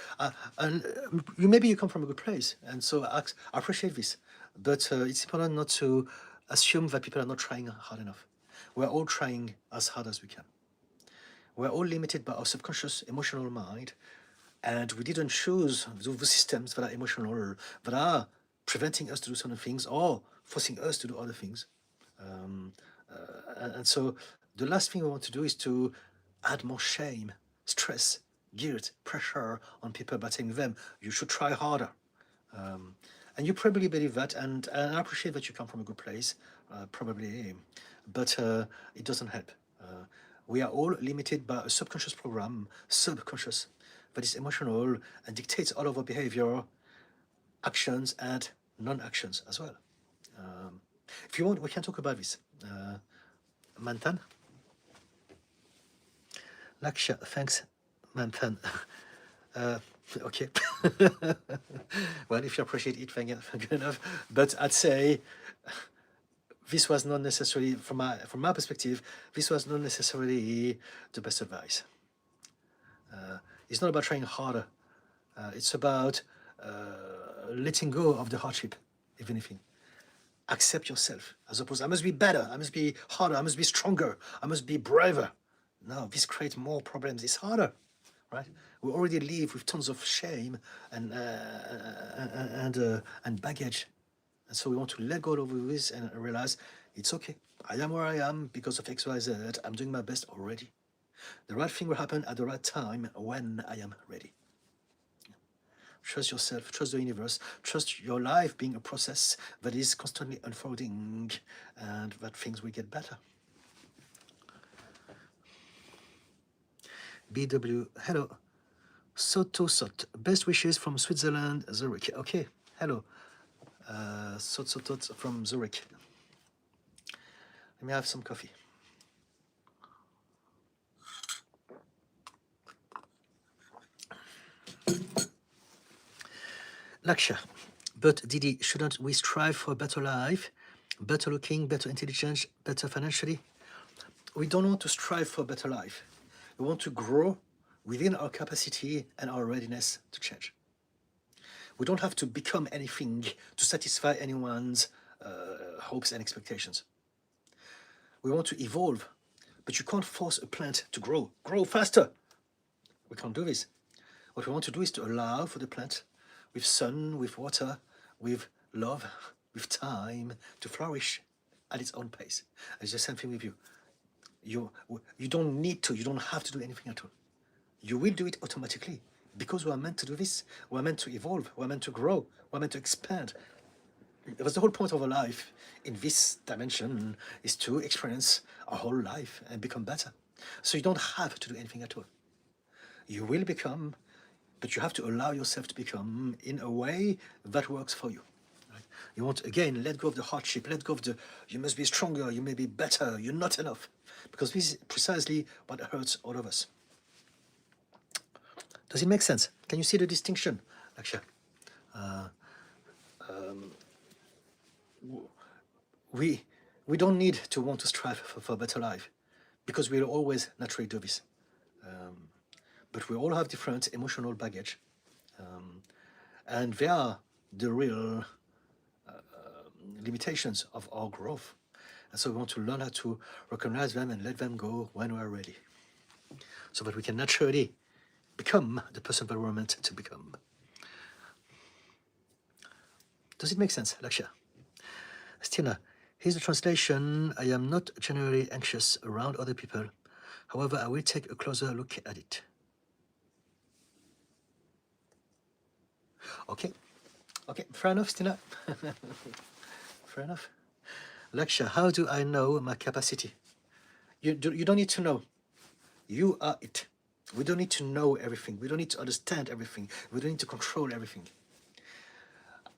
maybe you come from a good place, and so I appreciate this. But it's important not to assume that people are not trying hard enough. We're all trying as hard as we can. We're all limited by our subconscious emotional mind, and we didn't choose the systems that are emotional, that are preventing us to do certain things or forcing us to do other things. And so the last thing we want to do is to add more shame, stress, guilt, pressure on people by telling them, you should try harder. And you probably believe that, and I appreciate that you come from a good place, probably, but it doesn't help. We are all limited by a subconscious program, subconscious, that is emotional and dictates all of our behavior, actions, and non-actions as well. If you want, we can talk about this. Manthan? Laksha, thanks, Manthan. Okay. Well, if you appreciate it, thank you enough. But I'd say this was not necessarily, from my perspective, this was not necessarily the best advice. It's not about trying harder. It's about letting go of the hardship, if anything. Accept yourself, as opposed, I must be better, I must be harder, I must be stronger, I must be braver. No, this creates more problems. It's harder, right? We already live with tons of shame and baggage, and so we want to let go of this and realize it's okay. I am where I am because of X, Y, Z. I'm doing my best already. The right thing will happen at the right time when I am ready. Trust yourself, trust the universe, trust your life being a process that is constantly unfolding and that things will get better. BW, hello. Soto Sot, best wishes from Switzerland, Zurich. Okay, hello. Sot from Zurich. Let me have some coffee. Laksha, but Didi, shouldn't we strive for a better life, better looking, better intelligence, better financially? We don't want to strive for a better life. We want to grow within our capacity and our readiness to change. We don't have to become anything to satisfy anyone's hopes and expectations. We want to evolve, but you can't force a plant to grow faster. We can't do this. What we want to do is to allow for the plant, with sun, with water, with love, with time, to flourish at its own pace. And it's the same thing with you. You don't need to, you don't have to do anything at all. You will do it automatically because we are meant to do this. We are meant to evolve. We are meant to grow. We are meant to expand. That's the whole point of our life in this dimension, is to experience our whole life and become better. So you don't have to do anything at all. You will become, but you have to allow yourself to become in a way that works for you. Right? You want, again, let go of the hardship, let go of the, you must be stronger, you may be better, you're not enough. Because this is precisely what hurts all of us. Does it make sense? Can you see the distinction, Laksha? We don't need to want to strive for a better life, because we'll always naturally do this. But we all have different emotional baggage, and they are the real limitations of our growth. And so we want to learn how to recognize them and let them go when we're ready, so that we can naturally become the person that we're meant to become. Does it make sense, Laksha? Stina, here's the translation. I am not generally anxious around other people. However, I will take a closer look at it. Okay, fair enough, Stina. Fair enough. Laksha, how do I know my capacity? You don't need to know. You are it. We don't need to know everything. We don't need to understand everything. We don't need to control everything.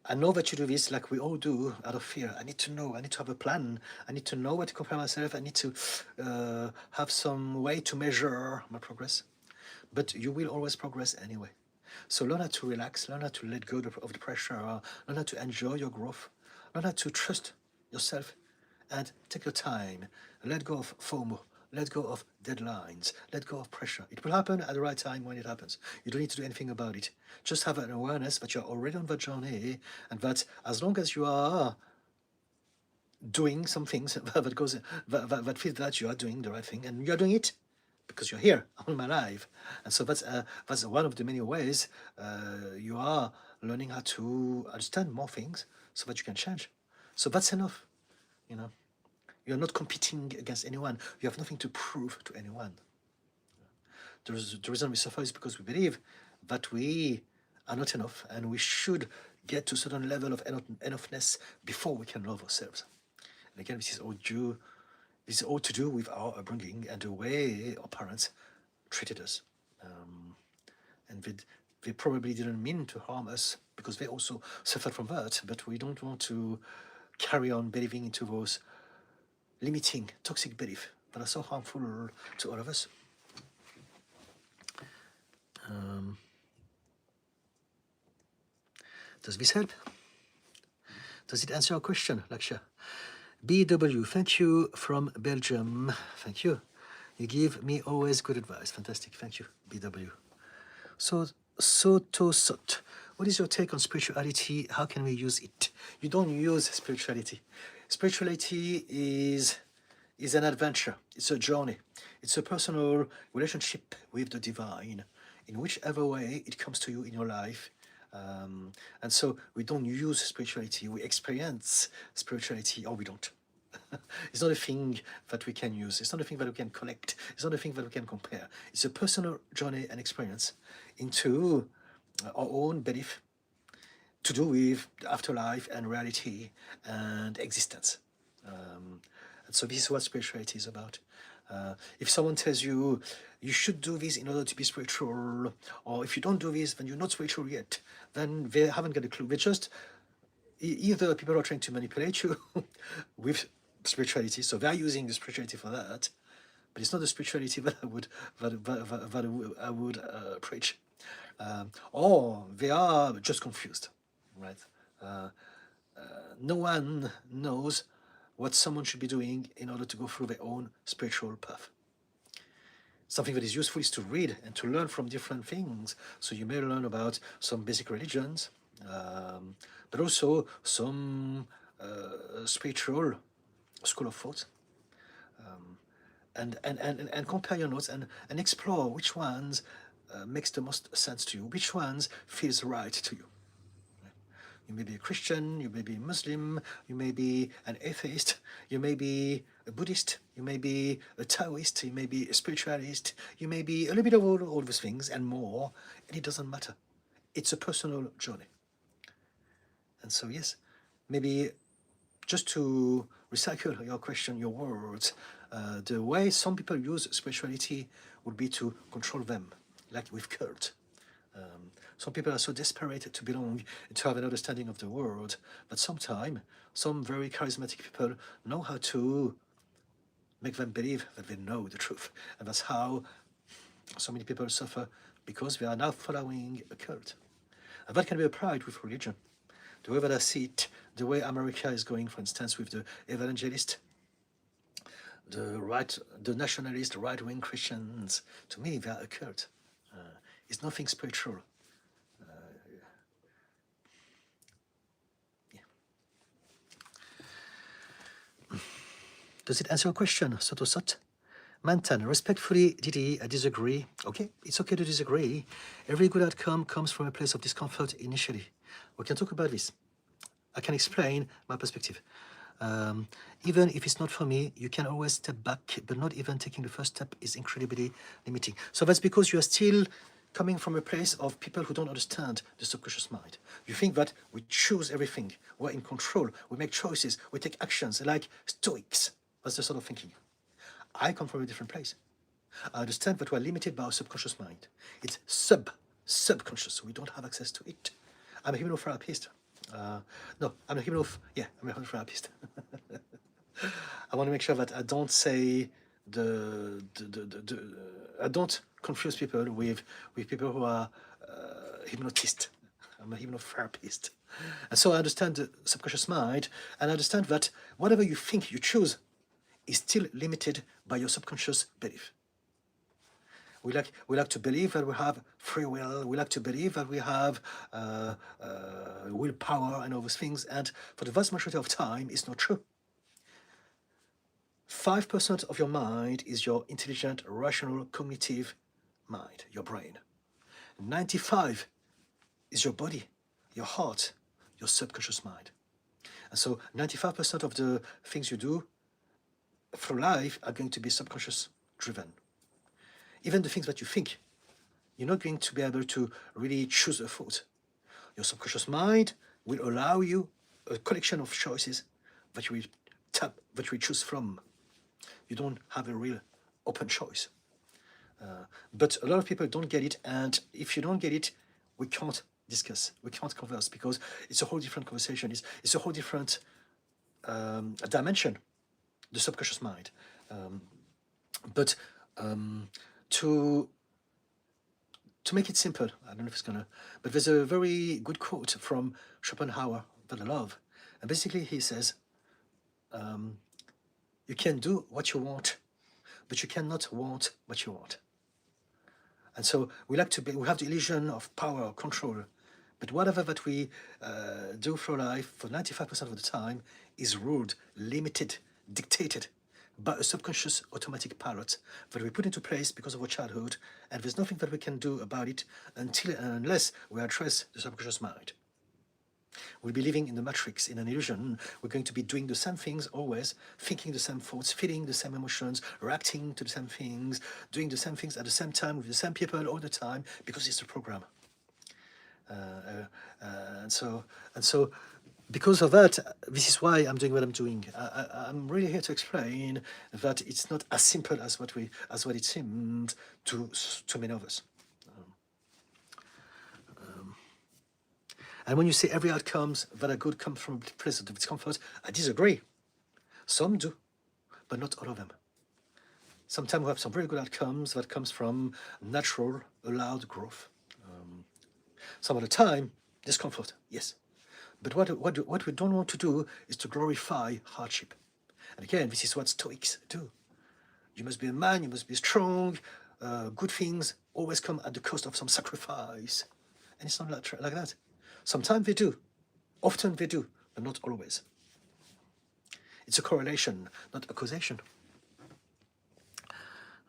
I know that you do this like we all do out of fear. I need to know. I need to have a plan. I need to know where to compare myself. I need to have some way to measure my progress. But you will always progress anyway. So learn how to relax. Learn how to let go of the pressure. Learn how to enjoy your growth. Learn how to trust yourself and take your time. Let go of FOMO. Let go of deadlines. Let go of pressure. It will happen at the right time when it happens. You don't need to do anything about it. Just have an awareness that you're already on the journey, and that as long as you are doing some things that feel that you are doing the right thing, and you're doing it because you're here all my life. And so that's one of the many ways you are learning how to understand more things so that you can change. So that's enough, you know. You're not competing against anyone. You have nothing to prove to anyone. The reason we suffer is because we believe that we are not enough, and we should get to a certain level of enoughness before we can love ourselves. And again, this is all to do with our upbringing and the way our parents treated us. And they probably didn't mean to harm us, because they also suffered from that, but we don't want to carry on believing into those limiting, toxic beliefs that are so harmful to all of us. Does this help? Does it answer your question, Laksha? BW, thank you from Belgium. Thank you. You give me always good advice. Fantastic. Thank you, BW. So, Sot, what is your take on spirituality? How can we use it? You don't use spirituality. Spirituality is an adventure. It's a journey. It's a personal relationship with the divine, in whichever way it comes to you in your life. And so we don't use spirituality. We experience spirituality, or we don't. It's not a thing that we can use. It's not a thing that we can collect. It's not a thing that we can compare. It's a personal journey and experience into our own belief to do with afterlife and reality and existence. And so this is what spirituality is about. If someone tells you, you should do this in order to be spiritual, or if you don't do this, then you're not spiritual yet, then they haven't got a clue. They just, either people are trying to manipulate you with spirituality, so they're using the spirituality for that, but it's not the spirituality that I would preach. Or they are just confused, right? No one knows what someone should be doing in order to go through their own spiritual path. Something that is useful is to read and to learn from different things. So you may learn about some basic religions, but also some spiritual school of thought. And compare your notes and explore which ones makes the most sense to you, which ones feels right to you. You may be a Christian, you may be a Muslim, you may be an atheist, you may be a Buddhist, you may be a Taoist, you may be a spiritualist, you may be a little bit of all those things and more, and it doesn't matter. It's a personal journey. And so, yes, maybe just to recycle your question, your words, the way some people use spirituality would be to control them, like with cult. Some people are so desperate to belong, to have an understanding of the world, but sometimes some very charismatic people know how to make them believe that they know the truth. And that's how so many people suffer, because they are now following a cult. And that can be applied with religion. The way that I see it, the way America is going, for instance, with the evangelist, the nationalist, right-wing Christians, to me, they are a cult. It's nothing spiritual. Yeah. Does it answer your question, Soto Sot? Mantan, respectfully, Didi, I disagree. Okay, it's okay to disagree. Every good outcome comes from a place of discomfort initially. We can talk about this. I can explain my perspective. Even if it's not for me, you can always step back, but not even taking the first step is incredibly limiting. So that's because you are still coming from a place of people who don't understand the subconscious mind. You think that we choose everything, we're in control, we make choices, we take actions, like Stoics. That's the sort of thinking. I come from a different place. I understand that we're limited by our subconscious mind. It's subconscious. We don't have access to it. I'm a hypnotherapist. No, I'm a hypnotherapist. I want to make sure that I don't say I don't confuse people with people who are hypnotists. I'm a hypnotherapist. And so I understand the subconscious mind, and I understand that whatever you think you choose is still limited by your subconscious belief. We like to believe that we have free will. We like to believe that we have willpower and all those things. And for the vast majority of time, it's not true. 5% of your mind is your intelligent, rational, cognitive mind, your brain. 95 is your body, your heart, your subconscious mind. And so 95% of the things you do through life are going to be subconscious driven. Even the things that you think, you're not going to be able to really choose a thought. Your subconscious mind will allow you a collection of choices that you will choose from. You don't have a real open choice. But a lot of people don't get it, and if you don't get it, we can't discuss, we can't converse, because it's a whole different conversation. It's a whole different dimension, the subconscious mind. But to make it simple, I don't know if it's gonna, but there's a very good quote from Schopenhauer that I love, and basically he says, you can do what you want, but you cannot want what you want. And so we have the illusion of power or control, but whatever that we do for life, for 95% of the time, is ruled, limited, dictated by a subconscious automatic pilot that we put into place because of our childhood, and there's nothing that we can do about it unless we address the subconscious mind. We'll be living in the matrix, in an illusion. We're going to be doing the same things always, thinking the same thoughts, feeling the same emotions, reacting to the same things, doing the same things at the same time with the same people all the time, because it's a program. And so because of that, this is why I'm doing what I'm doing. I'm really here to explain that it's not as simple as what it seems to many of us. And when you say every outcomes that are good come from a place of discomfort, I disagree. Some do, but not all of them. Sometimes we have some very good outcomes that comes from natural, allowed growth. Some of the time, discomfort, yes. But what we don't want to do is to glorify hardship. And again, this is what Stoics do. You must be a man, you must be strong, good things always come at the cost of some sacrifice. And it's not like that. Sometimes they do, often they do, but not always. It's a correlation, not a causation.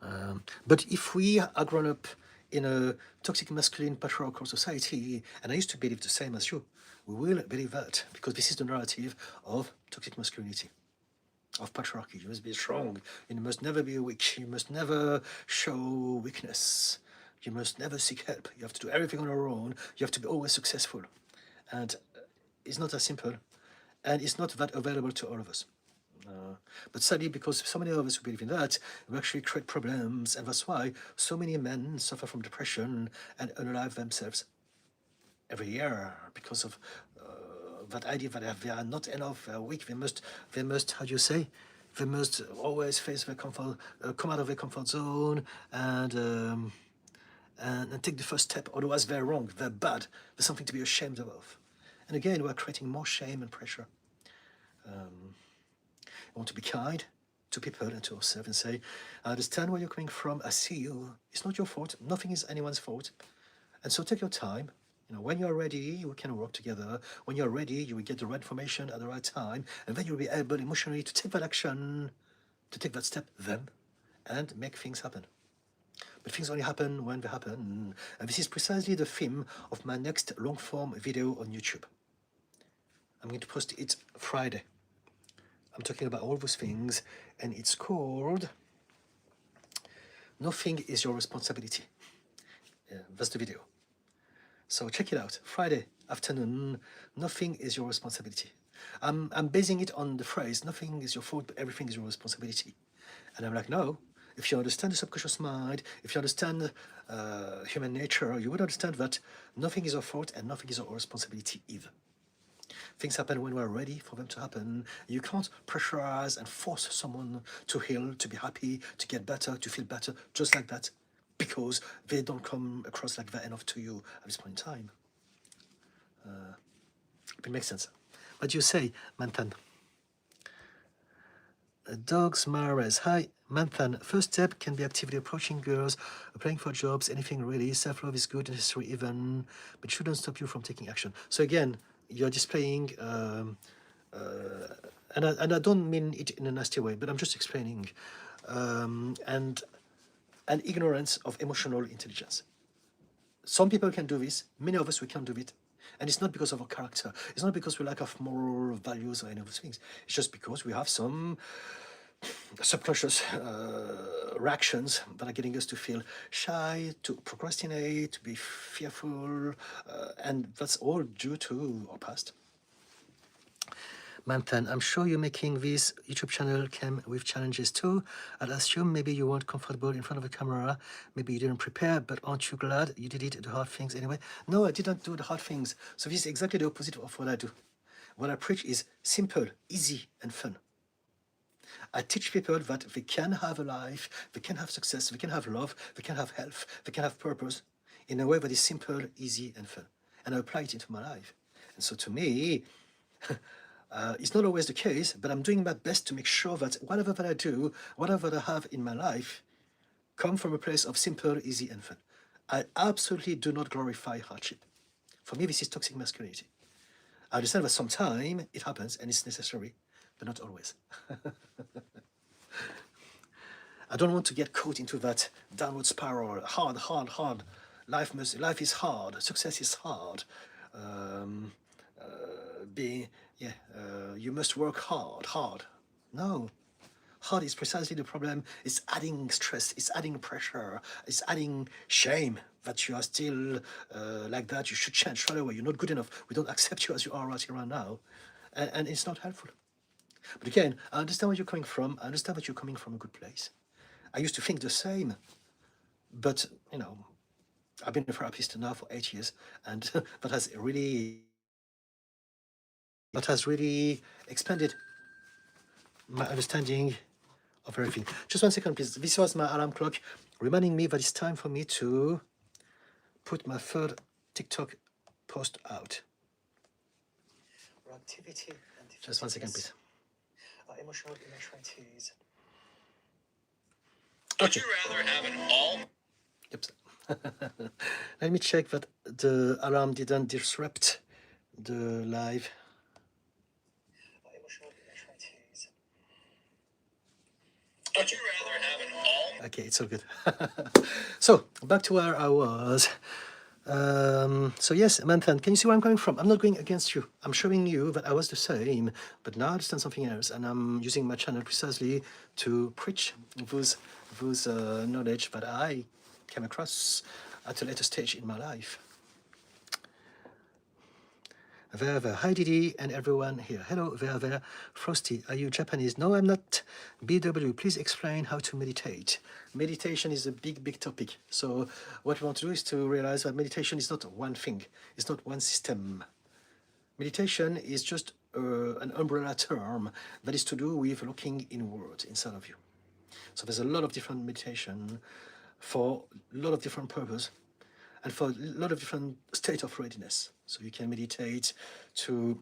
But if we are grown up in a toxic masculine patriarchal society, and I used to believe the same as you, we will believe that, because this is the narrative of toxic masculinity, of patriarchy. You must be strong, you must never be weak, you must never show weakness, you must never seek help, you have to do everything on your own, you have to be always successful. And it's not as simple, and it's not that available to all of us. But sadly, because so many of us who believe in that, we actually create problems, and that's why so many men suffer from depression and unalive themselves. every year because of that idea that they are not enough, they are weak, they must, how do you say, they must always face their comfort, come out of their comfort zone and take the first step, otherwise they're wrong, they're bad, there's something to be ashamed of. And again, we're creating more shame and pressure. I want to be kind to people and to ourselves and say, I understand where you're coming from, I see you, it's not your fault, nothing is anyone's fault. And so take your time. You know, when you're ready, we can work together. When you're ready, you will get the right information at the right time, and then you'll be able emotionally to take that action, to take that step then, and make things happen. But things only happen when they happen. And this is precisely the theme of my next long-form video on YouTube. I'm going to post it Friday. I'm talking about all those things, and it's called Nothing is Your Responsibility. That's the video. So check it out, Friday afternoon, nothing is your responsibility. I'm basing it on the phrase, nothing is your fault, but everything is your responsibility. And I'm like, no, if you understand the subconscious mind, if you understand human nature, you would understand that nothing is our fault and nothing is our responsibility either. Things happen when we're ready for them to happen. You can't pressurize and force someone to heal, to be happy, to get better, to feel better, just like that, because they don't come across like that enough to you at this point in time. It makes sense. What do you say, Manthan? Dogs Mares. Hi, Manthan. First step can be actively approaching girls, applying for jobs, anything really. Self-love is good, necessary even, but shouldn't stop you from taking action. So again, you're displaying, and I don't mean it in a nasty way, but I'm just explaining, and an ignorance of emotional intelligence. Some people can do this, many of us we can't do it. And it's not because of our character. It's not because we lack of moral values or any of those things. It's just because we have some subconscious reactions that are getting us to feel shy, to procrastinate, to be fearful, and that's all due to our past. Manthan, I'm sure you're making this YouTube channel came with challenges too. I'd assume maybe you weren't comfortable in front of a camera, maybe you didn't prepare, but aren't you glad you did it, the hard things anyway? No, I didn't do the hard things. So this is exactly the opposite of what I do. What I preach is simple, easy, and fun. I teach people that they can have a life, they can have success, they can have love, they can have health, they can have purpose in a way that is simple, easy, and fun. And I apply it into my life. And so to me, it's not always the case, but I'm doing my best to make sure that whatever that I do, whatever that I have in my life, come from a place of simple, easy, and fun. I absolutely do not glorify hardship. For me, this is toxic masculinity. I understand that sometimes it happens and it's necessary, but not always. I don't want to get caught into that downward spiral, hard. Life is hard, success is hard. You must work hard. No, hard is precisely the problem. It's adding stress, it's adding pressure, it's adding shame that you are still like that. You should change right away. You're not good enough. We don't accept you as you are right here and now. And it's not helpful. But again, I understand where you're coming from. I understand that you're coming from a good place. I used to think the same, but you know, I've been a therapist now for 8 years, and that has really expanded my understanding of everything. Just 1 second, please. This was my alarm clock reminding me that it's time for me to put my third TikTok post out. Activity and just 1 second, please. Emotional immaturities. Would you rather have an all? Yep. Let me check that the alarm didn't disrupt the live. Would you rather have an all? Okay, it's all good. So back to where I was. So yes, Manthan, can you see where I'm coming from? I'm not going against you. I'm showing you that I was the same, but now I understand something else, and I'm using my channel precisely to preach those knowledge that I came across at a later stage in my life. There, there. Hi, Didi, and everyone here. Hello, there, there. Frosty, are you Japanese? No, I'm not. BW, please explain how to meditate. Meditation is a big, big topic. So what we want to do is to realize that meditation is not one thing. It's not one system. Meditation is just an umbrella term that is to do with looking inward inside of you. So there's a lot of different meditation for a lot of different purposes and for a lot of different state of readiness. So you can meditate to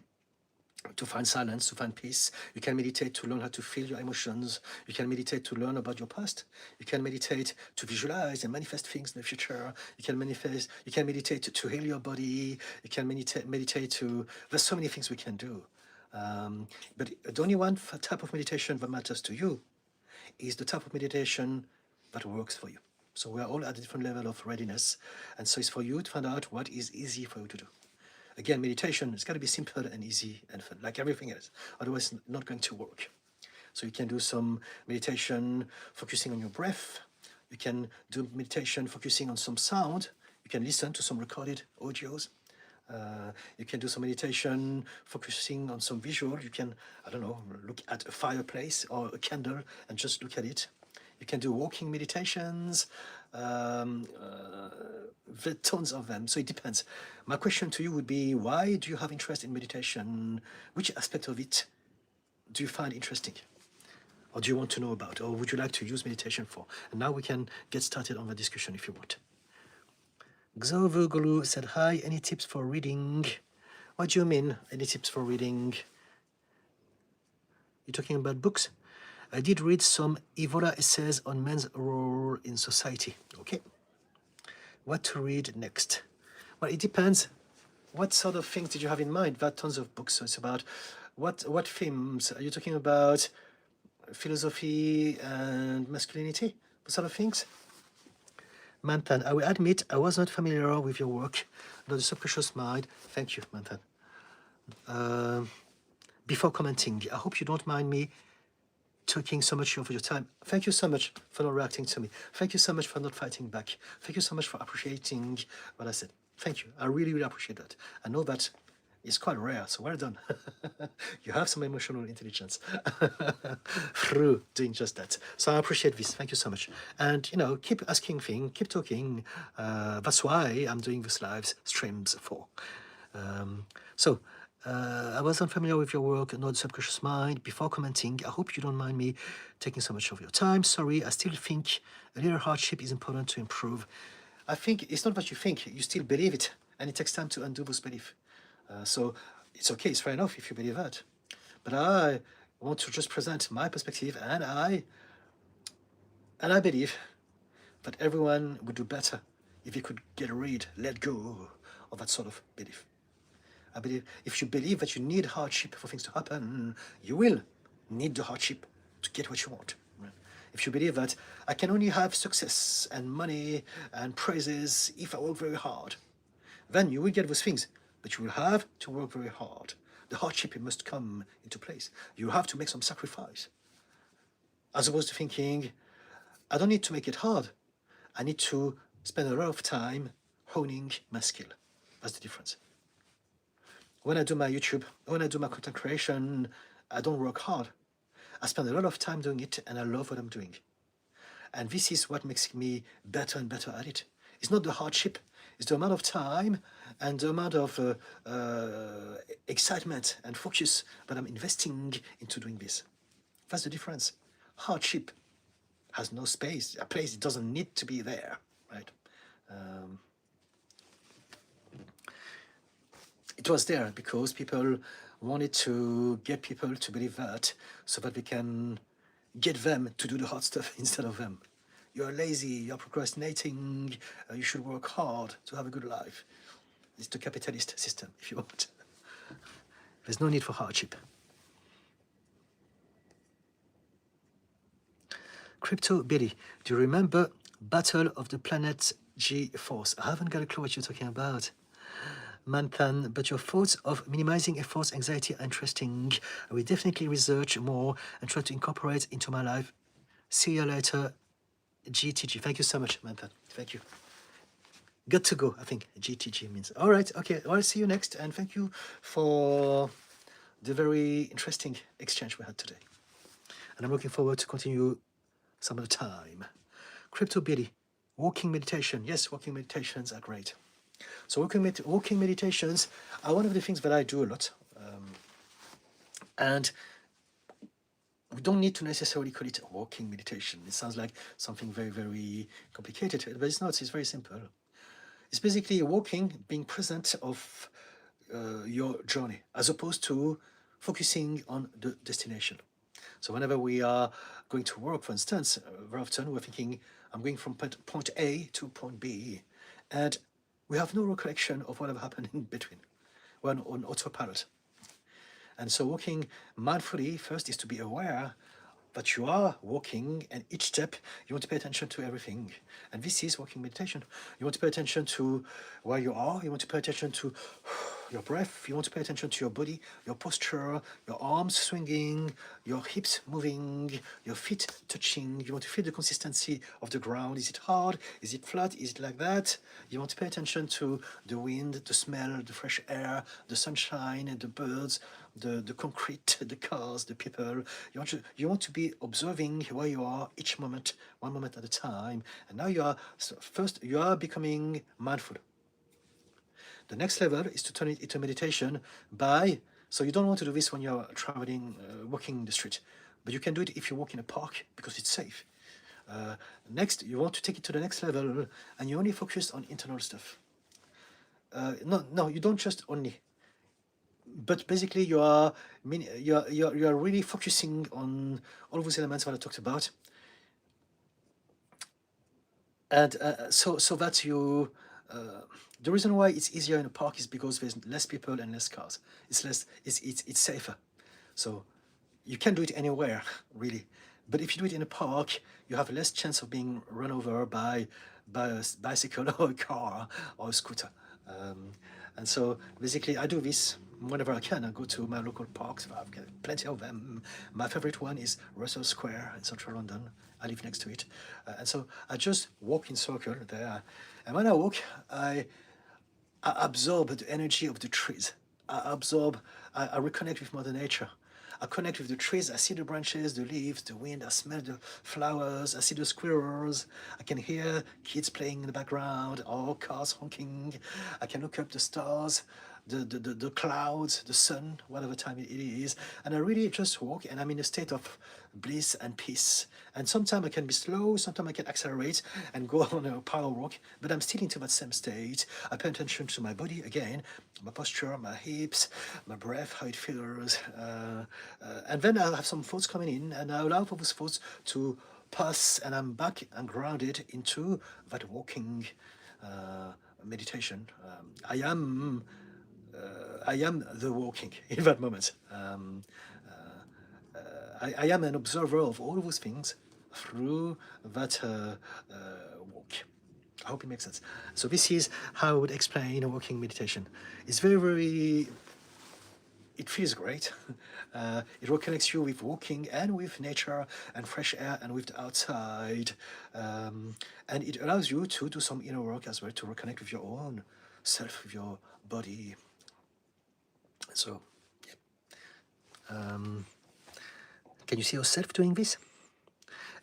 find silence, to find peace. You can meditate to learn how to feel your emotions. You can meditate to learn about your past. You can meditate to visualize and manifest things in the future. You can meditate to heal your body. You can meditate to, there's so many things we can do. But the only one type of meditation that matters to you is the type of meditation that works for you. So we are all at a different level of readiness. And so it's for you to find out what is easy for you to do. Again, meditation, it's got to be simple and easy and fun, like everything else. Otherwise, it's not going to work. So you can do some meditation focusing on your breath. You can do meditation focusing on some sound. You can listen to some recorded audios. You can do some meditation focusing on some visual. You can, I don't know, look at a fireplace or a candle and just look at it. You can do walking meditations, tons of them. So it depends. My question to you would be, why do you have interest in meditation? Which aspect of it do you find interesting? Or do you want to know about? Or would you like to use meditation for? And now we can get started on the discussion if you want. Xovugulu said, hi, any tips for reading? What do you mean, any tips for reading? You're talking about books? I did read some Evola essays on men's role in society. Okay. What to read next? Well, it depends. What sort of things did you have in mind? There are tons of books. So it's about what themes? Are you talking about philosophy and masculinity? What sort of things? Manthan, I will admit I was not familiar with your work. Not the subconscious mind. Thank you, Manthan. Before commenting, I hope you don't mind me taking so much of your time. Thank you so much for not reacting to me. Thank you so much for not fighting back. Thank you so much for appreciating what I said. Thank you. I really, really appreciate that. I know that it's quite rare, so well done. You have some emotional intelligence through doing just that. So I appreciate this. Thank you so much. And, you know, keep asking things, keep talking. That's why I'm doing these live streams for. I was unfamiliar with your work, not subconscious mind. Before commenting, I hope you don't mind me taking so much of your time. Sorry, I still think a little hardship is important to improve. I think it's not what you think, you still believe it, and it takes time to undo those beliefs. So it's okay, it's fair enough if you believe that. But I want to just present my perspective, and I believe that everyone would do better if you could let go of that sort of belief. I believe if you believe that you need hardship for things to happen, you will need the hardship to get what you want. Right? If you believe that I can only have success and money and praises if I work very hard, then you will get those things, but you will have to work very hard. The hardship must come into place. You have to make some sacrifice. As opposed to thinking, I don't need to make it hard. I need to spend a lot of time honing my skill. That's the difference. When I do my YouTube, when I do my content creation, I don't work hard. I spend a lot of time doing it, and I love what I'm doing. And this is what makes me better and better at it. It's not the hardship, it's the amount of time and the amount of excitement and focus that I'm investing into doing this. That's the difference. Hardship has no space, a place, it doesn't need to be there, right? It was there because people wanted to get people to believe that so that they can get them to do the hard stuff instead of them. You're lazy, you're procrastinating, you should work hard to have a good life. It's the capitalist system, if you want. There's no need for hardship. Crypto Billy, do you remember Battle of the Planet G-Force? I haven't got a clue what you're talking about. Manthan, but your thoughts of minimizing efforts, anxiety are interesting. I will definitely research more and try to incorporate into my life. See you later, GTG. Thank you so much, Manthan. Thank you. Got to go, I think GTG means. All right, okay, well, I'll see you next, and thank you for the very interesting exchange we had today. And I'm looking forward to continue some other time. Crypto Billy, walking meditation. Yes, walking meditations are great. So walking meditations are one of the things that I do a lot. And we don't need to necessarily call it walking meditation. It sounds like something very, very complicated, but it's not. It's very simple. It's basically walking, being present of your journey, as opposed to focusing on the destination. So whenever we are going to work, for instance, very often we're thinking, I'm going from point A to point B, and we have no recollection of whatever happened in between. We're on autopilot. And so walking mindfully first is to be aware that you are walking, and each step you want to pay attention to everything. And this is walking meditation. You want to pay attention to where you are, you want to pay attention to your breath, you want to pay attention to your body, your posture, your arms swinging, your hips moving, your feet touching. You want to feel the consistency of the ground. Is it hard? Is it flat? Is it like that? You want to pay attention to the wind, the smell, the fresh air, the sunshine, the birds, the concrete, the cars, the people. You want to be observing where you are each moment, one moment at a time. And now you are becoming mindful. The next level is to turn it into meditation so you don't want to do this when you're traveling, walking in the street, but you can do it if you walk in a park because it's safe. Next, you want to take it to the next level, and you only focus on internal stuff. No, you don't just only. But basically, you are really focusing on all of those elements that I talked about, and so that you. The reason why it's easier in a park is because there's less people and less cars. It's safer. So you can do it anywhere, really. But if you do it in a park, you have less chance of being run over by a bicycle or a car or a scooter. And so basically, I do this whenever I can. I go to my local parks. I've got plenty of them. My favorite one is Russell Square in central London. I live next to it. And so I just walk in circle there. And when I walk, I absorb the energy of the trees. I reconnect with Mother Nature. I connect with the trees. I see the branches, the leaves, the wind. I smell the flowers. I see the squirrels. I can hear kids playing in the background or cars honking. I can look up the stars, the clouds, the sun, whatever time it is. And I really just walk, and I'm in a state of bliss and peace. And sometimes I can be slow, sometimes I can accelerate and go on a power walk, but I'm still into that same state. I pay attention to my body again, my posture, my hips, my breath, how it feels. And then I'll have some thoughts coming in, and I allow for those thoughts to pass, and I'm back and grounded into that walking meditation. I am the walking in that moment. I am an observer of all those things through that walk. I hope it makes sense. So this is how I would explain a walking meditation. It's very, very, it feels great. It reconnects you with walking and with nature and fresh air and with the outside. And it allows you to do some inner work as well, to reconnect with your own self, with your body. So, yeah. Can you see yourself doing this?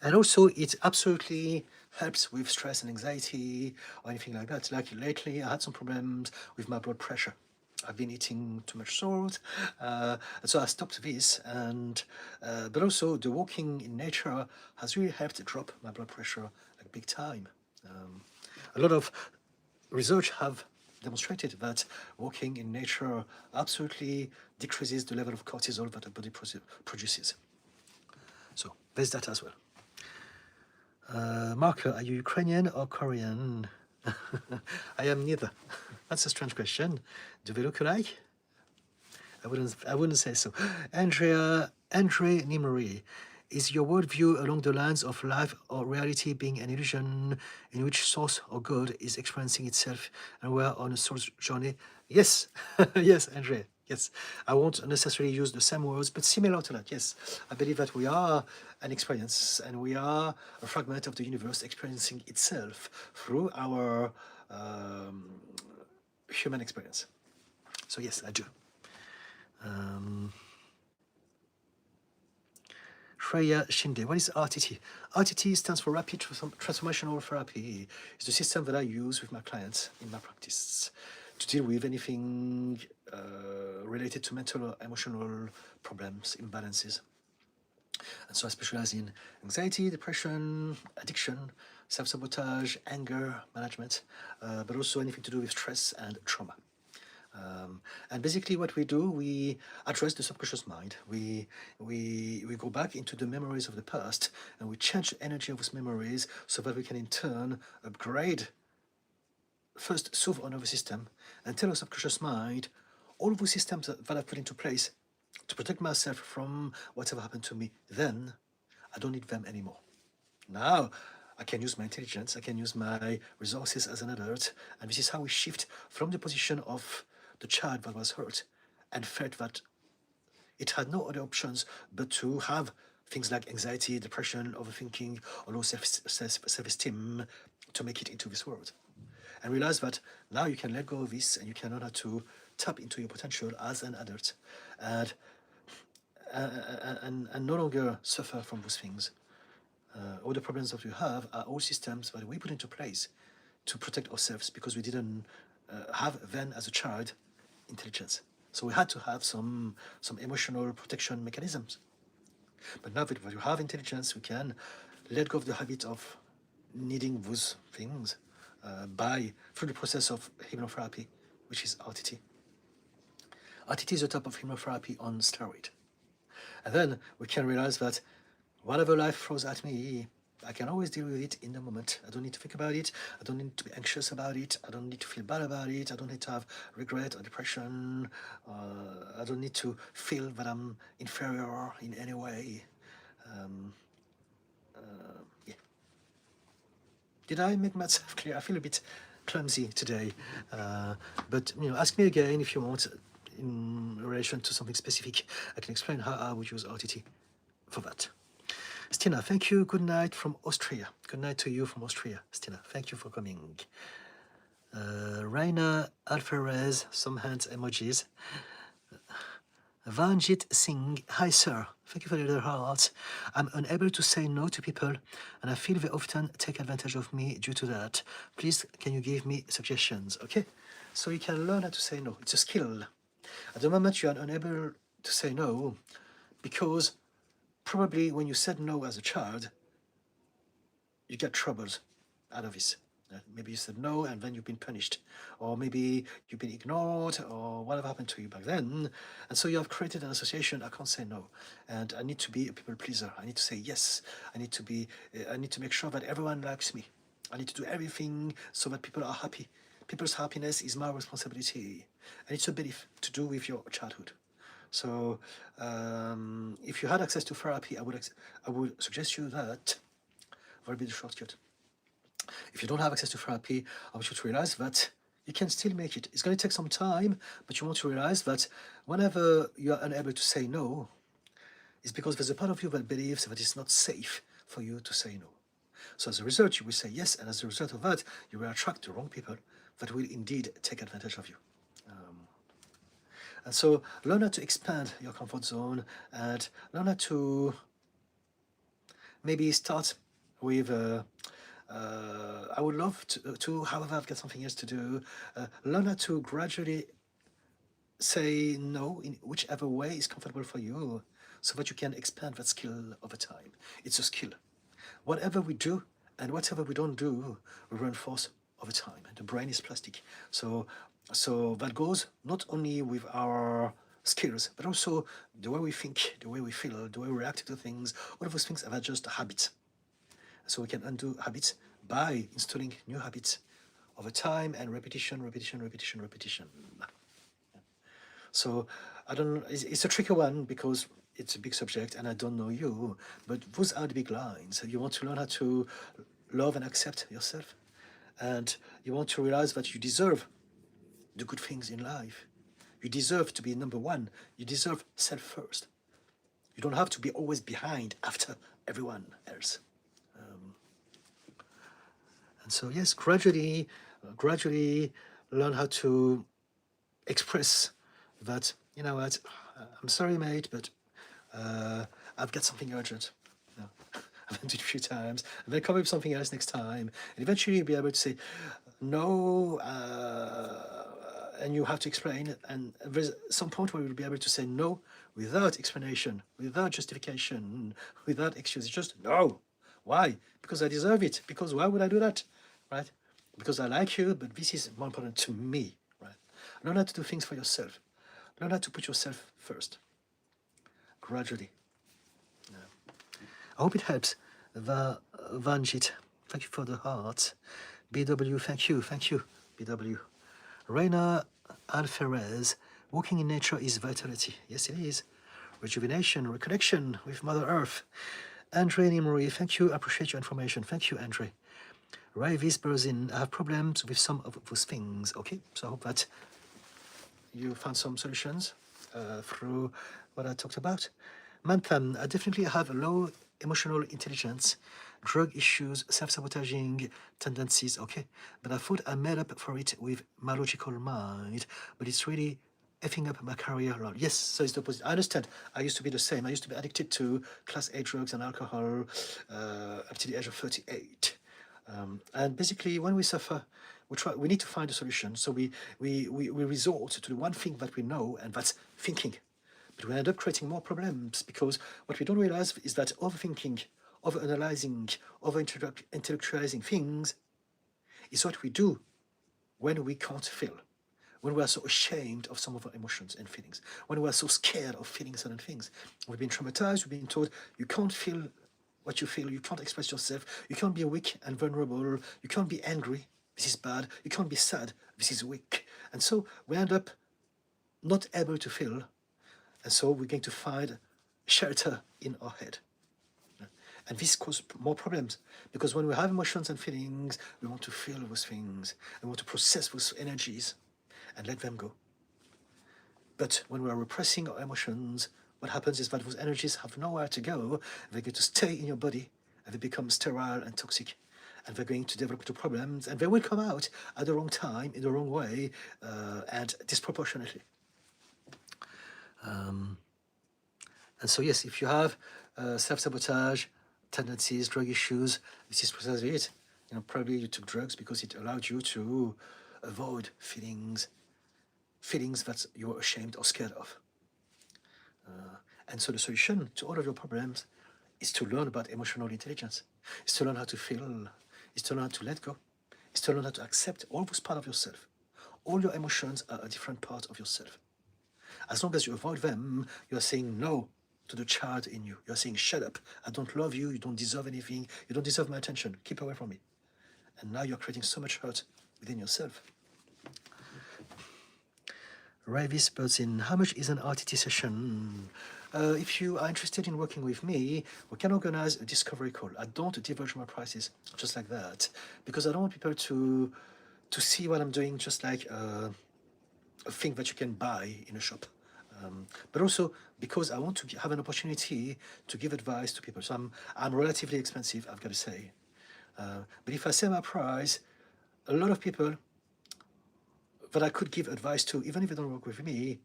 And also, it absolutely helps with stress and anxiety or anything like that. Like lately, I had some problems with my blood pressure. I've been eating too much salt, so I stopped this. And but also, the walking in nature has really helped drop my blood pressure like big time. A lot of research have demonstrated that walking in nature absolutely decreases the level of cortisol that the body produces. So there's that as well. Mark, are you Ukrainian or Korean? I am neither. That's a strange question. Do they look alike? I wouldn't say so. Andre Nimari, is your worldview along the lines of life or reality being an illusion in which source or God is experiencing itself and we're on a soul's journey? Yes, yes, Andre. Yes, I won't necessarily use the same words, but similar to that. Yes, I believe that we are an experience and we are a fragment of the universe experiencing itself through our human experience. So yes, I do. Shreya Shinde, what is RTT? RTT stands for Rapid Transformational Therapy. It's the system that I use with my clients in my practice to deal with anything related to mental or emotional problems, imbalances. And so I specialize in anxiety, depression, addiction, self-sabotage, anger management, but also anything to do with stress and trauma. And basically what we do, we address the subconscious mind. We go back into the memories of the past and we change the energy of those memories so that we can in turn upgrade, first soothe our nervous system and tell our subconscious mind all of those systems that I've put into place to protect myself from whatever happened to me then, I don't need them anymore. Now, I can use my intelligence, I can use my resources as an adult, and this is how we shift from the position of the child that was hurt and felt that it had no other options but to have things like anxiety, depression, overthinking, or low self-esteem to make it into this world. And realize that now you can let go of this and you can learn how to tap into your potential as an adult and no longer suffer from those things. All the problems that we have are all systems that we put into place to protect ourselves because we didn't have then as a child intelligence. So we had to have some emotional protection mechanisms. But now that we have intelligence, we can let go of the habit of needing those things through the process of hypnotherapy, which is RTT. RTT is a type of hypnotherapy on steroid. And then we can realize that whatever life throws at me, I can always deal with it in the moment. I don't need to think about it. I don't need to be anxious about it. I don't need to feel bad about it. I don't need to have regret or depression. I don't need to feel that I'm inferior in any way. Yeah. Did I make myself clear? I feel a bit clumsy today. But ask me again if you want in relation to something specific. I can explain how I would use RTT for that. Stina, thank you. Good night from Austria. Good night to you from Austria, Stina. Thank you for coming. Raina Alferez, some hands emojis. Vanjit Singh, hi sir. Thank you for your little heart. I'm unable to say no to people and I feel they often take advantage of me due to that. Please, can you give me suggestions? Okay, so you can learn how to say no. It's a skill. At the moment you are unable to say no because probably when you said no as a child, you get troubles out of this. Maybe you said no and then you've been punished, or maybe you've been ignored, or whatever happened to you back then. And so you have created an association, I can't say no. And I need to be a people pleaser. I need to say yes. I need to make sure that everyone likes me. I need to do everything so that people are happy. People's happiness is my responsibility. And it's a belief to do with your childhood. So if you had access to therapy, I would suggest you that will be the shortcut. If you don't have access to therapy, I want you to realize that you can still make it. It's going to take some time, but you want to realize that whenever you are unable to say no, it's because there's a part of you that believes that it's not safe for you to say no. So as a result, you will say yes, and as a result of that, you will attract the wrong people that will indeed take advantage of you. And so learn how to expand your comfort zone and learn how to maybe start with I would love to, however, I've got something else to do, learn how to gradually say no in whichever way is comfortable for you so that you can expand that skill over time. It's a skill. Whatever we do and whatever we don't do, we reinforce over time. And the brain is plastic. So that goes not only with our skills, but also the way we think, the way we feel, the way we react to things. All of those things are just habits. So we can undo habits by installing new habits over time and repetition. So it's a tricky one because it's a big subject and I don't know you, but those are the big lines. You want to learn how to love and accept yourself, and you want to realize that you deserve the good things in life. You deserve to be number one. You deserve self first. You don't have to be always behind after everyone else. And so yes, gradually Gradually learn how to express that, you know what, I'm sorry, mate, but I've got something urgent. You know, I've done it a few times. I'm going to come up with something else next time. And eventually you'll be able to say, no, and you have to explain. And there's some point where you'll be able to say no without explanation, without justification, without excuse. It's just no. Why? Because I deserve it. Because why would I do that? Right? Because I like you, but this is more important to me. Right? Learn how to do things for yourself. Learn how to put yourself first. Gradually. I hope it helps. Vanjit, thank you for the heart. BW, thank you, BW. Reina Alferez, walking in nature is vitality. Yes, it is. Rejuvenation, reconnection with Mother Earth. Andre Nimori, thank you, appreciate your information. Thank you, Andre. Ray Visberzin, I have problems with some of those things. Okay, so I hope that you found some solutions through what I talked about. Manthan, I definitely have a low emotional intelligence, drug issues, self-sabotaging tendencies, okay? But I thought I made up for it with my logical mind, but it's really effing up my career. Yes, so it's the opposite. I understand. I used to be the same. I used to be addicted to Class A drugs and alcohol up to the age of 38. And basically, when we suffer, we need to find a solution. So we resort to the one thing that we know, and that's thinking. But we end up creating more problems because what we don't realize is that overthinking, overanalyzing, over-intellectualizing things is what we do when we can't feel, when we are so ashamed of some of our emotions and feelings, when we are so scared of feeling certain things. We've been traumatized, we've been told you can't feel what you feel, you can't express yourself, you can't be weak and vulnerable, you can't be angry, this is bad, you can't be sad, this is weak. And so we end up not able to feel, and so we're going to find shelter in our head. And this causes more problems because when we have emotions and feelings, we want to feel those things and we want to process those energies and let them go. But when we are repressing our emotions, what happens is that those energies have nowhere to go. They're going to stay in your body and they become sterile and toxic. And they're going to develop into problems and they will come out at the wrong time, in the wrong way, and disproportionately. And so, yes, if you have self-sabotage, tendencies, drug issues, this is precisely it. You know, probably you took drugs because it allowed you to avoid feelings that you're ashamed or scared of. And so the solution to all of your problems is to learn about emotional intelligence, is to learn how to feel, is to learn how to let go, is to learn how to accept all those parts of yourself. All your emotions are a different part of yourself. As long as you avoid them, you are saying no to the child in you. You are saying, shut up, I don't love you, you don't deserve anything, you don't deserve my attention, keep away from me. And now you're creating so much hurt within yourself. Ravis Birdsin, how much is an RTT session? If you are interested in working with me, we can organize a discovery call. I don't divulge my prices just like that because I don't want people to see what I'm doing just like a thing that you can buy in a shop. But also because I want to have an opportunity to give advice to people. So I'm relatively expensive, I've got to say. But if I say my price, a lot of people that I could give advice to, even if they don't work with me,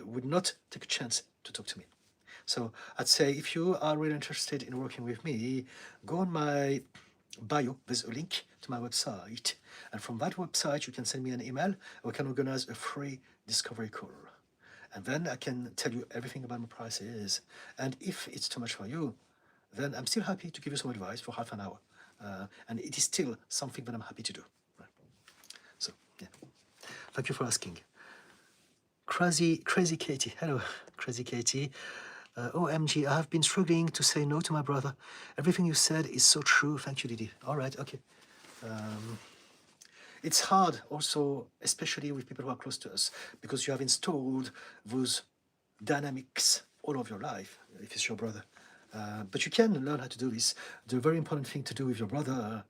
would not take a chance to talk to me. So I'd say if you are really interested in working with me, go on my bio, there's a link to my website. And from that website, you can send me an email, and we can organize a free discovery call. And then I can tell you everything about my prices. And if it's too much for you, then I'm still happy to give you some advice for half an hour. And it is still something that I'm happy to do. Right? So, yeah. Thank you for asking. Crazy Katie. Hello, Crazy Katie. OMG, I have been struggling to say no to my brother. Everything you said is so true. Thank you, Didi. All right, okay. It's hard also, especially with people who are close to us, because you have installed those dynamics all of your life, if it's your brother. But you can learn how to do this. The very important thing to do with your brother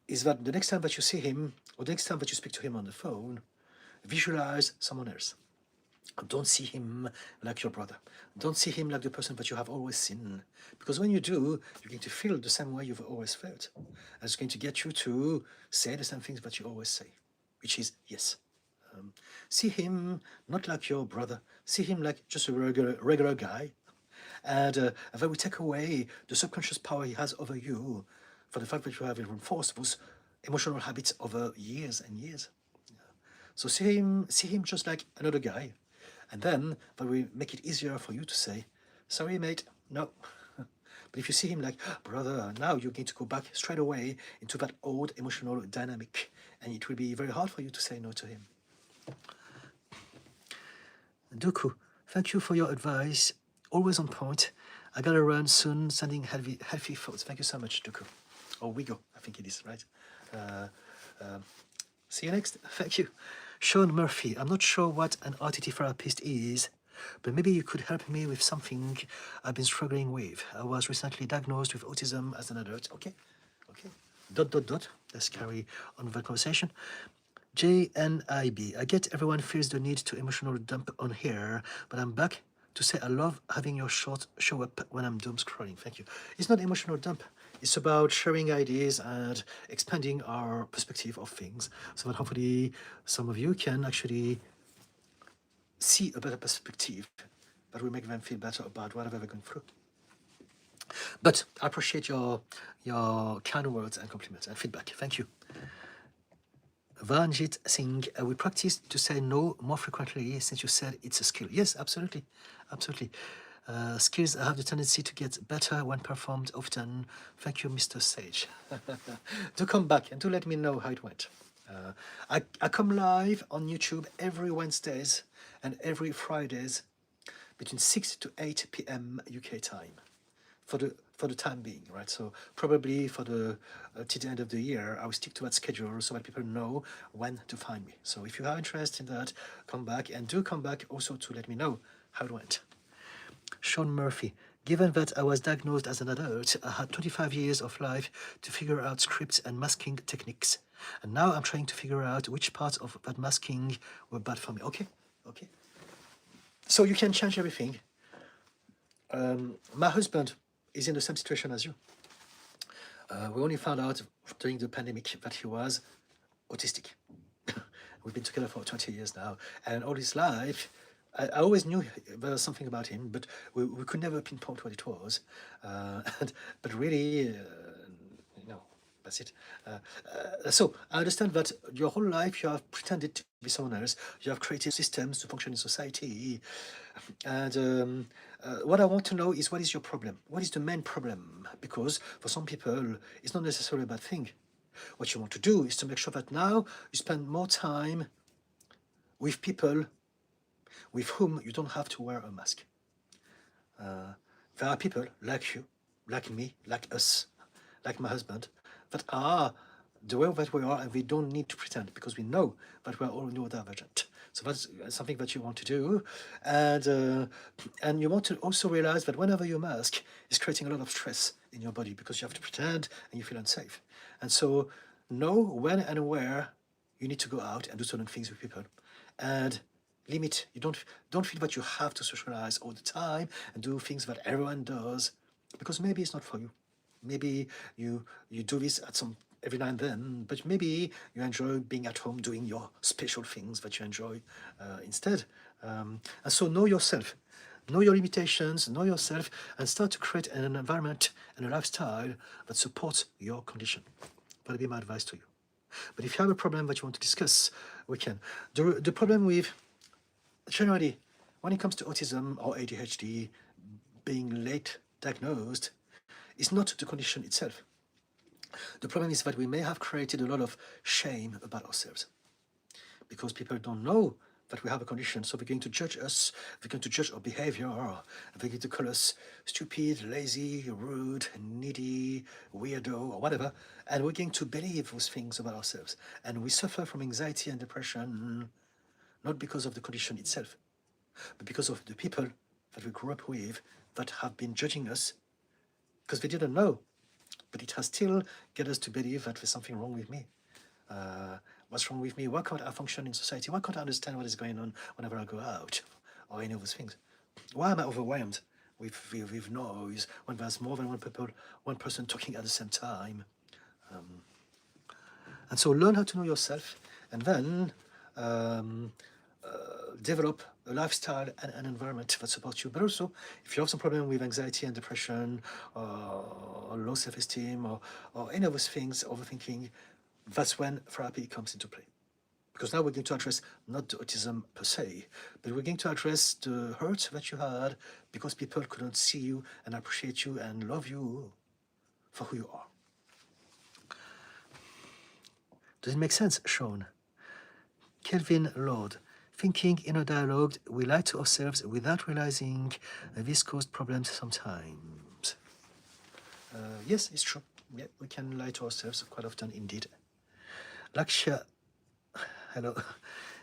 is that the next time that you see him, or the next time that you speak to him on the phone, visualize someone else. Don't see him like your brother. Don't see him like the person that you have always seen. Because when you do, you're going to feel the same way you've always felt. And it's going to get you to say the same things that you always say, which is yes. See him not like your brother. See him like just a regular guy. And that will take away the subconscious power he has over you for the fact that you have reinforced those emotional habits over years and years. So see him just like another guy, and then that will make it easier for you to say, "Sorry, mate, no." But if you see him like, "Brother," now you're going to go back straight away into that old emotional dynamic, and it will be very hard for you to say no to him. Duku, thank you for your advice. Always on point. I gotta run soon. Sending healthy thoughts. Thank you so much, Duku. Or Wigo, I think it is, right? See you next. Thank you. Sean Murphy. I'm not sure what an RTT therapist is, but maybe you could help me with something I've been struggling with. I was recently diagnosed with autism as an adult. Okay. Let's carry on with the conversation. JNIB. I get everyone feels the need to emotional dump on here, but I'm back to say I love having your short show up when I'm doom scrolling. Thank you. It's not emotional dump. It's about sharing ideas and expanding our perspective of things so that hopefully some of you can actually see a better perspective that will make them feel better about whatever they're going through. But I appreciate your kind words and compliments and feedback. Thank you. Vanjit Singh, we practice to say no more frequently since you said it's a skill. Yes, absolutely. Absolutely. Skills have the tendency to get better when performed often. Thank you, Mr. Sage. Do come back and do let me know how it went. I come live on YouTube every Wednesdays and every Fridays between 6 to 8 p.m. UK time for the time being, right? So probably for the till the end of the year, I will stick to that schedule so that people know when to find me. So if you have interest in that, come back and do come back also to let me know how it went. Sean Murphy. Given that I was diagnosed as an adult, I had 25 years of life to figure out scripts and masking techniques. And now I'm trying to figure out which parts of that masking were bad for me. Okay. So you can change everything. My husband is in the same situation as you. We only found out during the pandemic that he was autistic. We've been together for 20 years now, and all his life, I always knew there was something about him, but we could never pinpoint what it was. But really, that's it. So I understand that your whole life you have pretended to be someone else. You have created systems to function in society. And what I want to know is, what is your problem? What is the main problem? Because for some people, it's not necessarily a bad thing. What you want to do is to make sure that now you spend more time with people with whom you don't have to wear a mask. There are people like you, like me, like us, like my husband, that are the way that we are, and we don't need to pretend because we know that we're all neurodivergent. So that's something that you want to do, and you want to also realize that whenever you mask, it's creating a lot of stress in your body because you have to pretend and you feel unsafe. And so know when and where you need to go out and do certain things with people, and limit. You don't feel that you have to socialize all the time and do things that everyone does, because maybe it's not for you. Maybe you do this at some every now and then, but maybe you enjoy being at home doing your special things that you enjoy instead. And so know yourself, know your limitations, know yourself, and start to create an environment and a lifestyle that supports your condition. That'll be my advice to you. But if you have a problem that you want to discuss, we can. The problem with, generally, when it comes to autism or ADHD, being late diagnosed, is not the condition itself. The problem is that we may have created a lot of shame about ourselves because people don't know that we have a condition, so they're going to judge us, they're going to judge our behavior, or they're going to call us stupid, lazy, rude, needy, weirdo, or whatever, and we're going to believe those things about ourselves. And we suffer from anxiety and depression not because of the condition itself, but because of the people that we grew up with that have been judging us because they didn't know. But it has still get us to believe that there's something wrong with me. What's wrong with me? Why can't I function in society? Why can't I understand what is going on whenever I go out? or any of those things. Why am I overwhelmed with noise when there's more than one person talking at the same time? And so learn how to know yourself, and then develop a lifestyle and an environment that supports you. But also, if you have some problem with anxiety and depression, or low self-esteem, or any of those things, overthinking, that's when therapy comes into play. Because now we're going to address not the autism per se, but we're going to address the hurt that you had because people couldn't see you and appreciate you and love you for who you are. Does it make sense, Sean? Kelvin Lord. Thinking inner dialogue, we lie to ourselves without realizing this caused problems sometimes. Yes, it's true. Yeah, we can lie to ourselves quite often indeed. Lakshya, hello.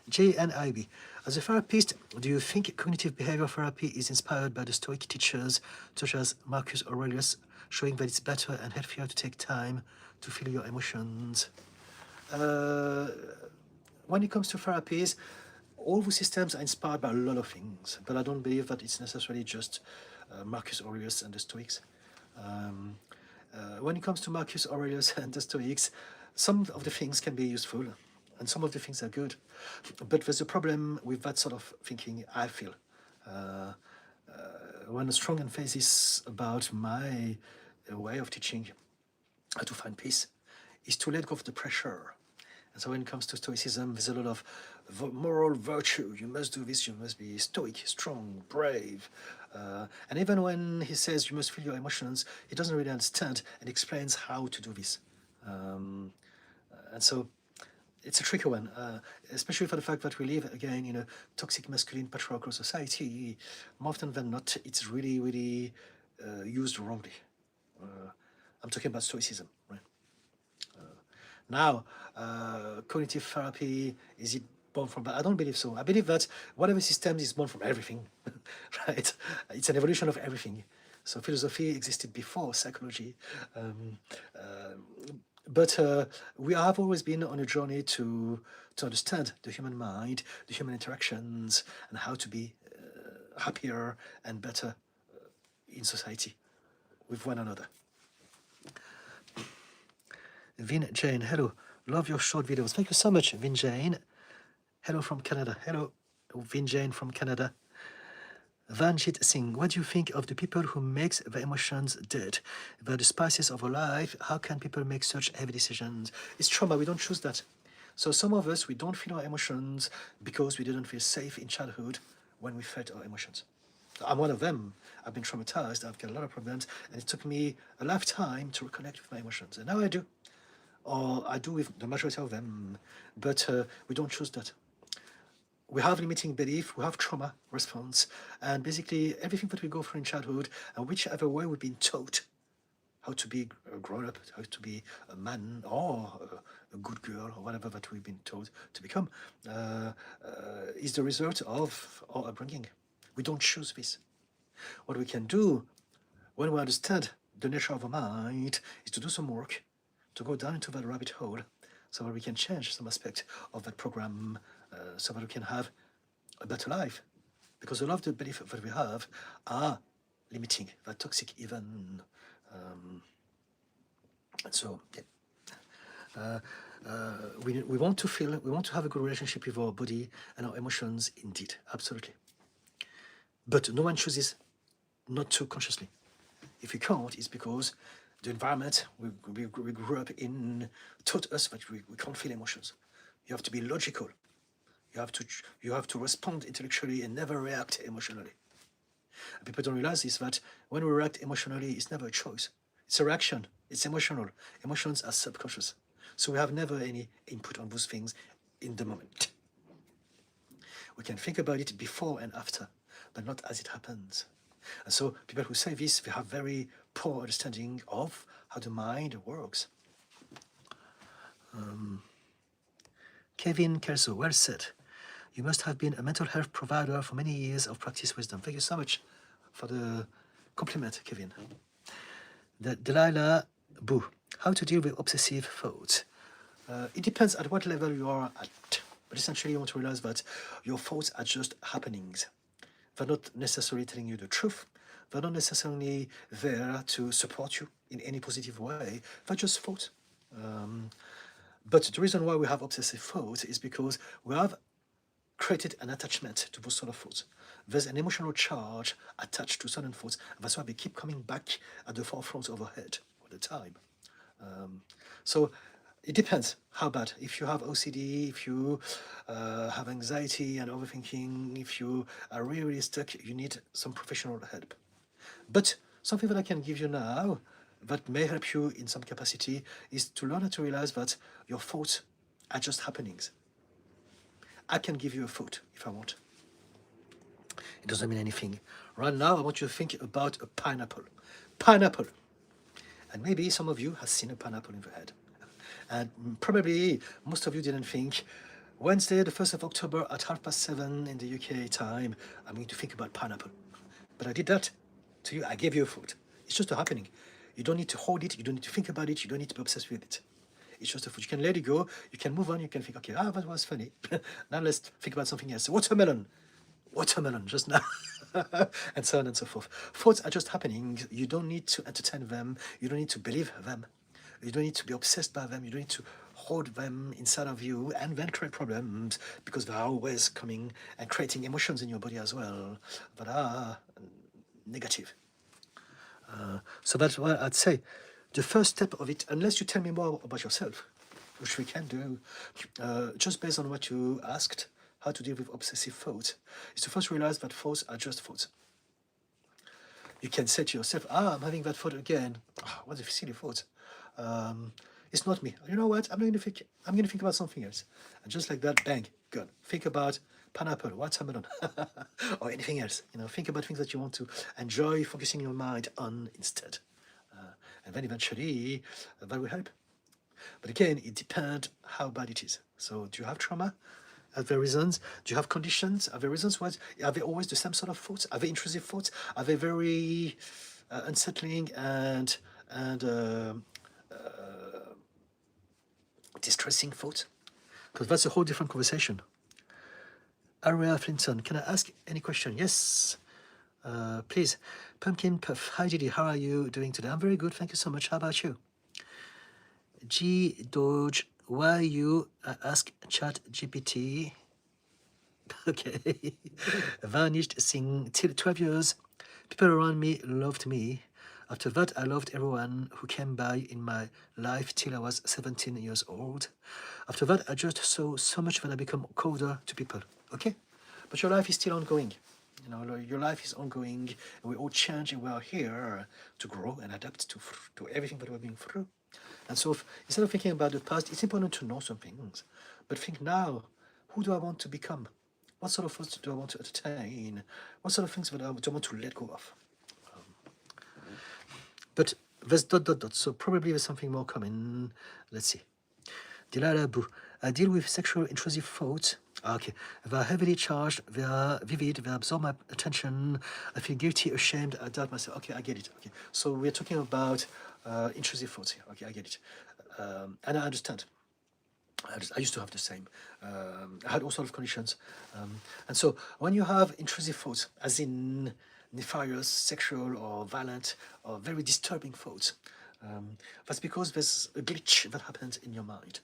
JNIB. As a therapist, do you think cognitive behavior therapy is inspired by the Stoic teachers such as Marcus Aurelius, showing that it's better and healthier to take time to feel your emotions? When it comes to therapies, all the systems are inspired by a lot of things, but I don't believe that it's necessarily just Marcus Aurelius and the Stoics. When it comes to Marcus Aurelius and the Stoics, some of the things can be useful, and some of the things are good. But there's a problem with that sort of thinking, I feel. One strong emphasis about my way of teaching how to find peace is to let go of the pressure. And so when it comes to Stoicism, there's a lot of moral virtue. You must do this, you must be stoic, strong, brave. And even when he says you must feel your emotions, he doesn't really understand and explains how to do this. And so it's a tricky one, especially for the fact that we live, again, in a toxic masculine patriarchal society. More often than not, it's really, really used wrongly. I'm talking about Stoicism, right? Now, cognitive therapy, is it born from that? I don't believe so. I believe that whatever system is born from everything, right? It's an evolution of everything. So philosophy existed before psychology. But we have always been on a journey to understand the human mind, the human interactions, and how to be happier and better in society with one another. Vin Jane, hello. Love your short videos. Thank you so much, Vin Jane. Hello from Canada. Hello, Vin Jane from Canada. Vanjit Singh, what do you think of the people who makes the emotions dead? They're the spices of our life. How can people make such heavy decisions? It's trauma. We don't choose that. So some of us, we don't feel our emotions because we didn't feel safe in childhood when we felt our emotions. I'm one of them. I've been traumatized. I've got a lot of problems. And it took me a lifetime to reconnect with my emotions. And now I do. Or I do with the majority of them, but we don't choose that. We have limiting belief, we have trauma response, and basically everything that we go through in childhood, and whichever way we've been taught how to be a grown-up, how to be a man or a good girl, or whatever that we've been told to become, is the result of our upbringing. We don't choose this. What we can do when we understand the nature of our mind is to do some work, to go down into that rabbit hole so that we can change some aspect of that program so that we can have a better life. Because a lot of the beliefs that we have are limiting, they're toxic even. And so, yeah. We want to feel, we want to have a good relationship with our body and our emotions, indeed, absolutely. But no one chooses not to consciously. If we can't, it's because the environment we grew up in taught us that we can't feel emotions. You have to be logical. You have to respond intellectually and never react emotionally. And people don't realize is that when we react emotionally, it's never a choice. It's a reaction. It's emotional. Emotions are subconscious. So we have never any input on those things in the moment. We can think about it before and after, but not as it happens. And so people who say this, they have very poor understanding of how the mind works. Kevin Kelso, well said. You must have been a mental health provider for many years of practice wisdom. Thank you so much for the compliment, Kevin. Delilah Boo, how to deal with obsessive thoughts? It depends at what level you are at. But essentially, you want to realize that your thoughts are just happenings. They're not necessarily telling you the truth. They're not necessarily there to support you in any positive way. They're just thoughts. But the reason why we have obsessive thoughts is because we have created an attachment to those sort of thoughts. There's an emotional charge attached to certain thoughts. That's why they keep coming back at the forefront of our head all the time. So it depends how bad. If you have OCD, if you have anxiety and overthinking, if you are really, really stuck, you need some professional help. But something that I can give you now that may help you in some capacity is to learn how to realize that your thoughts are just happenings. I can give you a thought if I want. It doesn't mean anything. Right now, I want you to think about a pineapple. Pineapple. And maybe some of you have seen a pineapple in the head. And probably most of you didn't think, Wednesday, the 1st of October at 7:30 in the UK time, I'm going to think about pineapple. But I did that to you. I gave you a food. It's just a happening. You don't need to hold it. You don't need to think about it. You don't need to be obsessed with it. It's just a food. You can let it go. You can move on. You can think, okay, that was funny. Now let's think about something else. Watermelon, just now. And so on and so forth. Thoughts are just happening. You don't need to entertain them. You don't need to believe them. You don't need to be obsessed by them. You don't need to hold them inside of you and then create problems, because they are always coming and creating emotions in your body as well that are negative. So that's why I'd say the first step of it, unless you tell me more about yourself, which we can do, just based on what you asked, how to deal with obsessive thoughts, is to first realize that thoughts are just thoughts. You can say to yourself, I'm having that thought again. Oh, what a silly thought. It's not me. You know what? I'm going to think about something else. And just like that, bang, gone. Think about pineapple, watermelon, or anything else. Think about things that you want to enjoy focusing your mind on instead. And then eventually, that will help. But again, it depends how bad it is. So do you have trauma? Are there reasons? Do you have conditions? Are there reasons? Are they always the same sort of thoughts? Are they intrusive thoughts? Are they very unsettling and distressing thoughts? Because that's a whole different conversation. Aria Flinton, can I ask any question? Yes, please. Pumpkin Puff, hi Didi, how are you doing today? I'm very good, thank you so much. How about you? G Doge, why you ask Chat GPT? Okay. Vanished sing till 12 years. People around me loved me. After that, I loved everyone who came by in my life till I was 17 years old. After that, I just saw so much that I become colder to people. Okay? But your life is still ongoing. Your life is ongoing. And we all change, and we are here to grow and adapt to everything that we're going through. And so instead of thinking about the past, it's important to know some things. But think now, who do I want to become? What sort of thoughts do I want to entertain? What sort of things do I want to let go of? But there's ... So probably there's something more coming. Let's see. Delilah Boo. I deal with sexual intrusive thoughts. Okay. They are heavily charged. They are vivid. They absorb my attention. I feel guilty, ashamed. I doubt myself. Okay, I get it. Okay. So we're talking about intrusive thoughts here. Okay, I get it. And I understand. I used to have the same. I had all sorts of conditions. And so when you have intrusive thoughts, as in nefarious, sexual, or violent, or very disturbing thoughts, that's because there's a glitch that happens in your mind.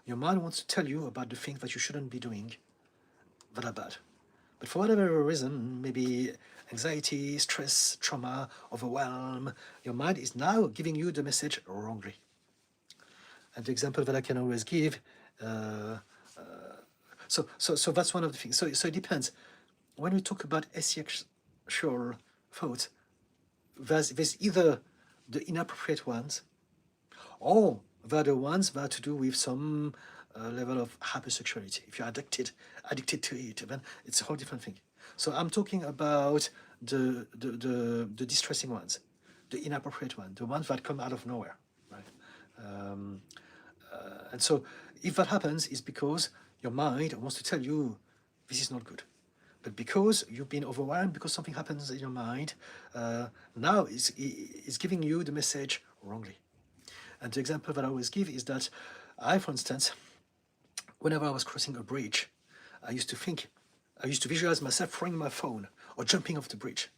Your mind wants to tell you about the things that you shouldn't be doing that are bad. But for whatever reason, maybe anxiety, stress, trauma, overwhelm, your mind is now giving you the message wrongly. And the example that I can always give, so that's one of the things. So it depends. When we talk about asexual thoughts, there's either the inappropriate ones, or they're the ones that are to do with some level of hypersexuality. If you're addicted to it, then it's a whole different thing. So I'm talking about the distressing ones, the inappropriate ones, the ones that come out of nowhere, right? And so if that happens, it's because your mind wants to tell you this is not good. But because you've been overwhelmed, because something happens in your mind, now it's giving you the message wrongly. And the example that I always give is that I, for instance, whenever I was crossing a bridge, I used to think I used to visualize myself throwing my phone or jumping off the bridge.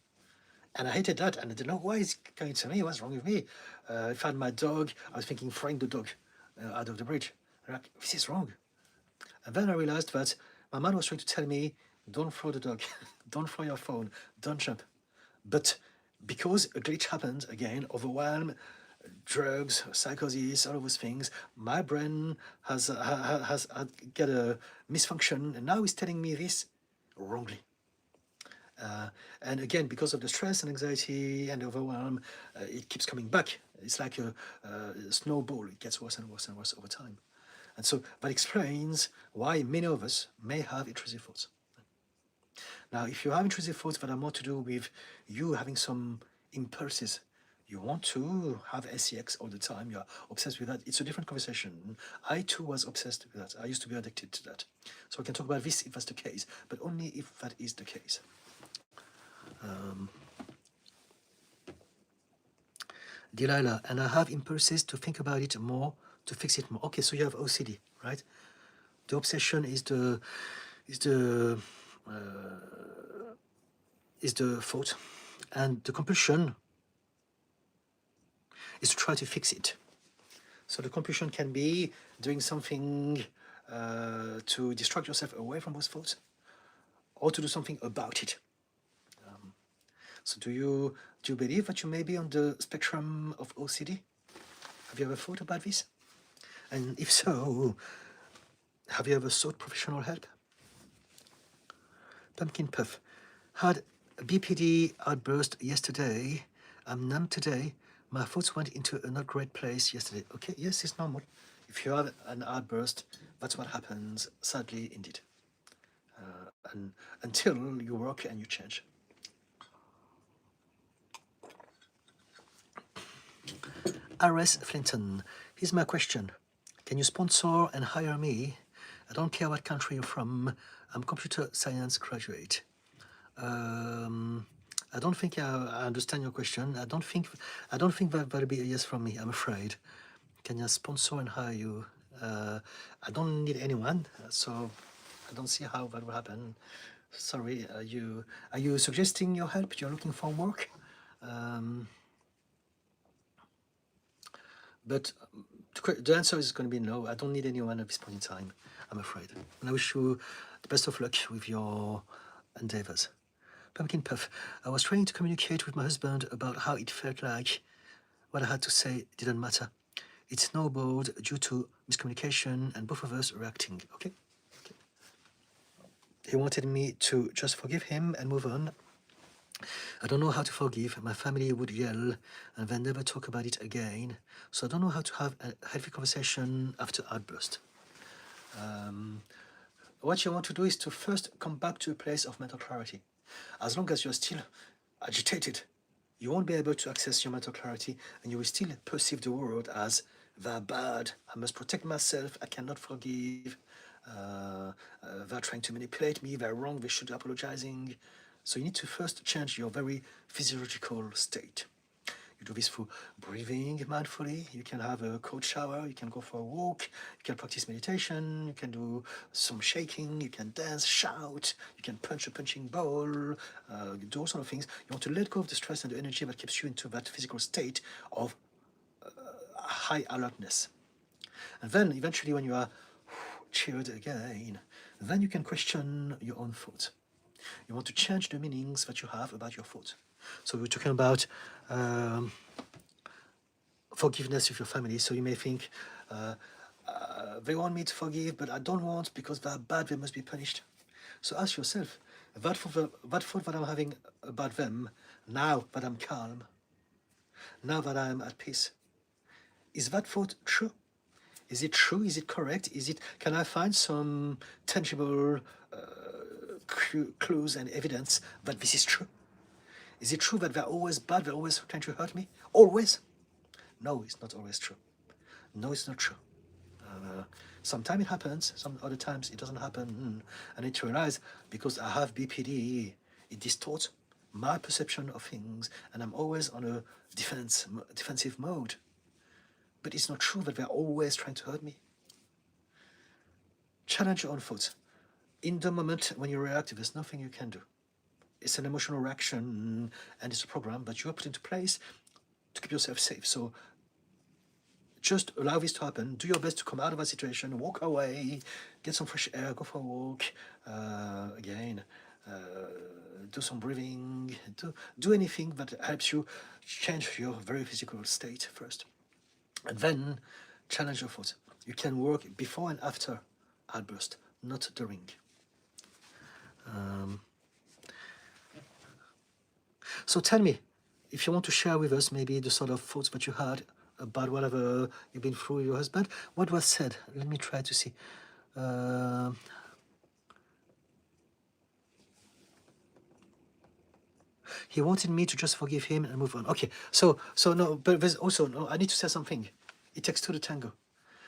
And I hated that, and I didn't know why it's going to me. What's wrong with me? If I had my dog, I was thinking throwing the dog out of the bridge. I'm like, this is wrong. And then I realized that my mind was trying to tell me, don't throw the dog, don't throw your phone, don't jump. But because a glitch happened again, overwhelm, drugs, psychosis, all of those things, my brain has got a misfunction, and now it's telling me this wrongly. And again, because of the stress and anxiety and overwhelm, it keeps coming back. It's like a snowball. It gets worse and worse and worse over time. And so that explains why many of us may have intrusive thoughts. Now, if you have intrusive thoughts that are more to do with you having some impulses, you want to have SEX all the time, you're obsessed with that, it's a different conversation. I too was obsessed with that. I used to be addicted to that. So we can talk about this if that's the case, but only if that is the case. Delilah, and I have impulses to think about it more, to fix it more. Okay, so you have OCD, right? The obsession is the thought, and the compulsion is to try to fix it. So the compulsion can be doing something to distract yourself away from those thoughts, or to do something about it. So do you believe that you may be on the spectrum of OCD? Have you ever thought about this? And if so, have you ever sought professional help? Pumpkin Puff. Had a BPD outburst yesterday. I'm numb today. My thoughts went into a not great place yesterday. Okay, yes, it's normal. If you have an outburst, that's what happens, sadly, indeed. And until you work and you change. R.S. Flinton, here's my question. Can you sponsor and hire me? I don't care what country you're from. I'm a computer science graduate. I don't think I understand your question. I don't think that'll be a yes from me, I'm afraid. Can I sponsor and hire you? I don't need anyone, so I don't see how that will happen. Sorry, are you suggesting your help? You're looking for work? But the answer is going to be no. I don't need anyone at this point in time, I'm afraid. And I wish you the best of luck with your endeavors. Pumpkin Puff, I was trying to communicate with my husband about how it felt like what I had to say didn't matter. It snowballed due to miscommunication and both of us reacting. Okay? He wanted me to just forgive him and move on. I don't know how to forgive. My family would yell and then never talk about it again. So I don't know how to have a healthy conversation after outburst. What you want to do is to first come back to a place of mental clarity. As long as you're still agitated, you won't be able to access your mental clarity, and you will still perceive the world as they're bad, I must protect myself, I cannot forgive, they're trying to manipulate me, they're wrong, they should be apologizing. So you need to first change your very physiological state. You do this through breathing mindfully. You can have a cold shower. You can go for a walk. You can practice meditation. You can do some shaking. You can dance, shout. You can punch a punching ball. Do all sort of things. You want to let go of the stress and the energy that keeps you into that physical state of high alertness. And then eventually when you are chilled again, then you can question your own thoughts. You want to change the meanings that you have about your thoughts. So we're talking about forgiveness with your family. So you may think, they want me to forgive, but I don't want because they're bad, they must be punished. So ask yourself, that thought that I'm having about them, now that I'm calm, now that I'm at peace, is that thought true? Is it true? Is it correct? Can I find some tangible clues and evidence that this is true? Is it true that they're always bad, they're always trying to hurt me? Always? No, it's not always true. No, it's not true. Sometimes it happens, some other times it doesn't happen. I need to realize, because I have BPD, it distorts my perception of things, and I'm always on a defensive mode. But it's not true that they're always trying to hurt me. Challenge your own thoughts. in the moment when you're reactive, there's nothing you can do. It's an emotional reaction and it's a program that you have put into place to keep yourself safe. So just allow this to happen. Do your best to come out of that situation, walk away, get some fresh air, go for a walk, again, do some breathing, do anything that helps you change your very physical state first. And then challenge your thoughts. You can work before and after outburst, not during. So tell me, if you want to share with us maybe the sort of thoughts that you had about whatever you've been through with your husband, what was said? Let me try to see. He wanted me to just forgive him and move on. Okay, so no, but there's also, no, I need to say something. It takes two to tango.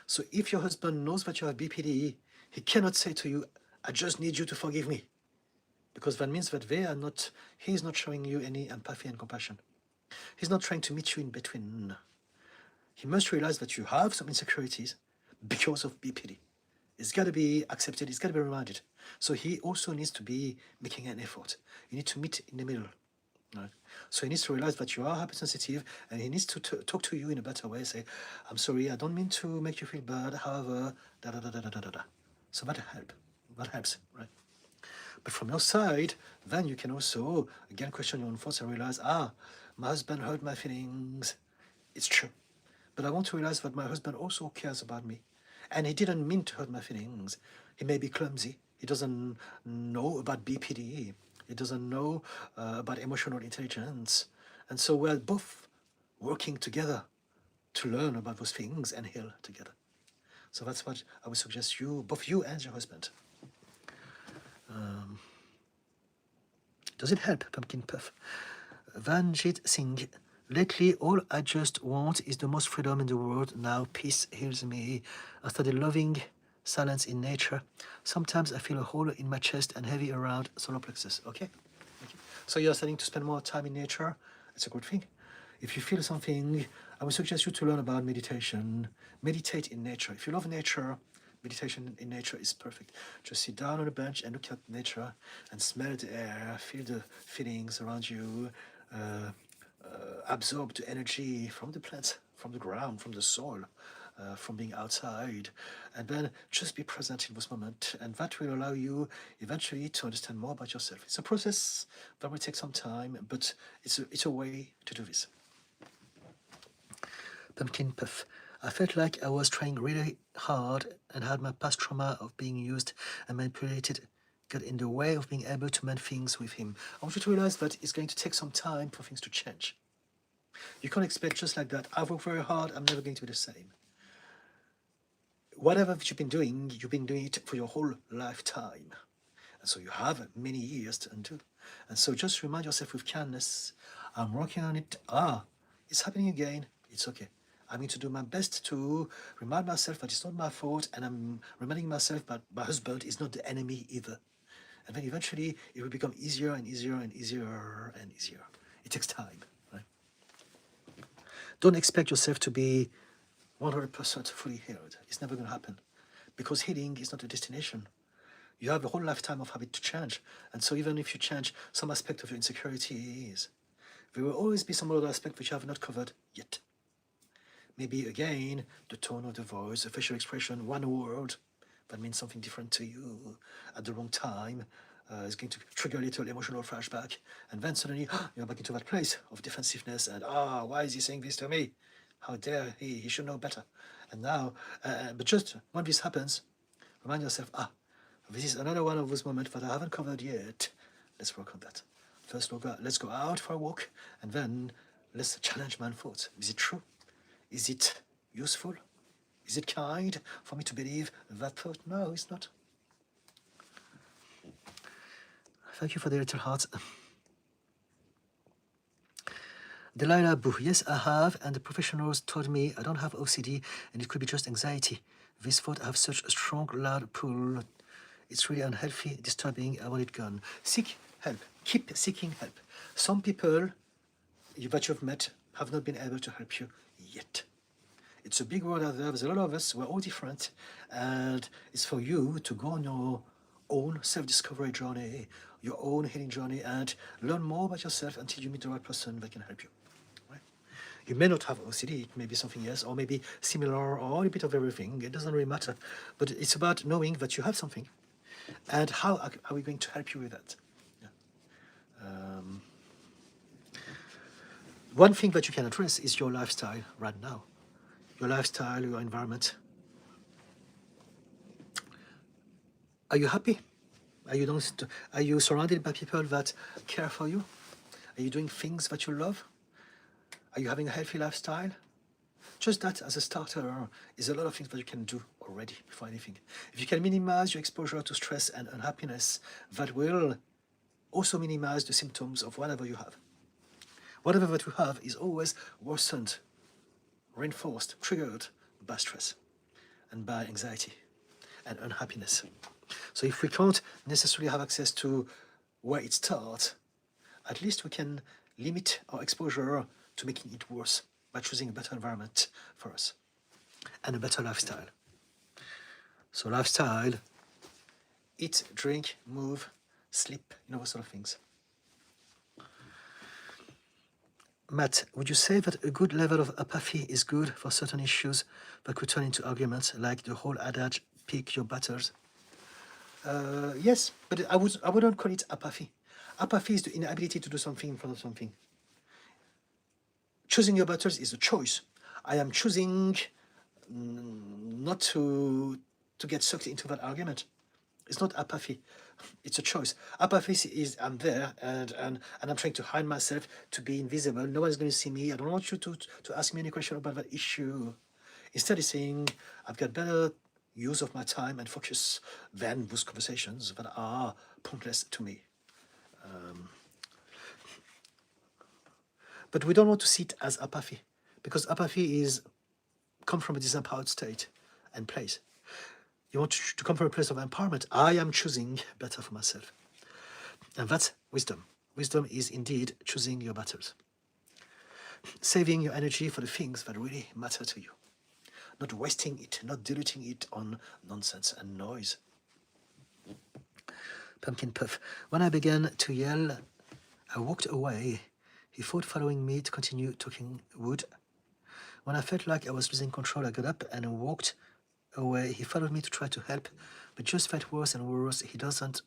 So if your husband knows that you have BPD, he cannot say to you, I just need you to forgive me. Because that means that he is not showing you any empathy and compassion. He's not trying to meet you in between. He must realize that you have some insecurities because of BPD. It's got to be accepted, it's got to be reminded. So he also needs to be making an effort. You need to meet in the middle. Right? So he needs to realize that you are hypersensitive and he needs to talk to you in a better way. Say, I'm sorry, I don't mean to make you feel bad, however, da da da da da da da. So that helps, right? But from your side, then you can also, again, question your own thoughts and realize, my husband hurt my feelings. It's true. But I want to realize that my husband also cares about me. And he didn't mean to hurt my feelings. He may be clumsy. He doesn't know about BPD. He doesn't know about emotional intelligence. And so we're both working together to learn about those things and heal together. So that's what I would suggest both you and your husband. Does it help, Pumpkin Puff? Vanjit Singh. Lately, all I just want is the most freedom in the world. Now, peace heals me. I started loving silence in nature. Sometimes I feel a hole in my chest and heavy around solar plexus. Okay? So you're starting to spend more time in nature. It's a good thing. If you feel something, I would suggest you to learn about meditation. Meditate in nature. If you love nature, meditation in nature is perfect. Just sit down on a bench and look at nature and smell the air, feel the feelings around you, absorb the energy from the plants, from the ground, from the soil, from being outside, and then just be present in this moment. And that will allow you eventually to understand more about yourself. It's a process that will take some time, but it's a way to do this. Pumpkin Puff. I felt like I was trying really hard and had my past trauma of being used and manipulated got in the way of being able to mend things with him. I want you to realize that it's going to take some time for things to change. You can't expect just like that, I've worked very hard, I'm never going to be the same. Whatever you've been doing it for your whole lifetime. And so you have many years to undo. And so just remind yourself with kindness, I'm working on it. It's happening again. It's okay. I'm going to do my best to remind myself that it's not my fault, and I'm reminding myself that my husband is not the enemy either. And then eventually it will become easier and easier and easier and easier. It takes time, right? Don't expect yourself to be 100% fully healed. It's never going to happen, because healing is not a destination. You have a whole lifetime of habit to change. And so even if you change some aspect of your insecurities, there will always be some other aspect which you have not covered yet. Maybe again, the tone of the voice, the facial expression, one word that means something different to you at the wrong time is going to trigger a little emotional flashback. And then suddenly you're back into that place of defensiveness and, why is he saying this to me? How dare he? He should know better. And now, but just when this happens, remind yourself, this is another one of those moments that I haven't covered yet. Let's work on that. First, let's go out for a walk, and then let's challenge my thoughts. Is it true? Is it useful? Is it kind for me to believe that thought? No, it's not. Thank you for the little hearts. Delilah Boo, yes, I have, and the professionals told me I don't have OCD and it could be just anxiety. This thought I have such a strong, loud pull. It's really unhealthy, disturbing. I want it gone. Seek help. Keep seeking help. Some people that you've met have not been able to help you yet. It's a big world out there. There's a lot of us. We're all different. And it's for you to go on your own self-discovery journey, your own healing journey, and learn more about yourself until you meet the right person that can help you. Right? You may not have OCD, it may be something else, or maybe similar, or a bit of everything. It doesn't really matter. But it's about knowing that you have something, and how are we going to help you with that? Yeah. One thing that you can address is your lifestyle right now. Your lifestyle, your environment. Are you happy? Are you surrounded by people that care for you? Are you doing things that you love? Are you having a healthy lifestyle? Just that as a starter is a lot of things that you can do already before anything. If you can minimize your exposure to stress and unhappiness, that will also minimize the symptoms of whatever you have. Whatever that you have is always worsened, reinforced, triggered by stress and by anxiety and unhappiness. So if we can't necessarily have access to where it starts, at least we can limit our exposure to making it worse by choosing a better environment for us and a better lifestyle. So lifestyle, eat, drink, move, sleep, those sort of things. Matt, would you say that a good level of apathy is good for certain issues that could turn into arguments, like the whole adage, pick your battles? Yes, but I wouldn't call it apathy. Apathy is the inability to do something in front of something. Choosing your battles is a choice. I am choosing not to get sucked into that argument. It's not apathy. It's a choice. Apathy is I'm there and I'm trying to hide myself, to be invisible. No one's going to see me. I don't want you to ask me any question about that issue. Instead, it's saying I've got better use of my time and focus than those conversations that are pointless to me. But we don't want to see it as apathy, because apathy comes from a disempowered state and place. You want to come from a place of empowerment. I am choosing better for myself. And that's wisdom. Wisdom is indeed choosing your battles. Saving your energy for the things that really matter to you. Not wasting it, not diluting it on nonsense and noise. Pumpkin Puff. When I began to yell, I walked away. He thought following me to continue talking would. When I felt like I was losing control, I got up and walked away. He followed me to try to help, but just felt worse and worse. He doesn't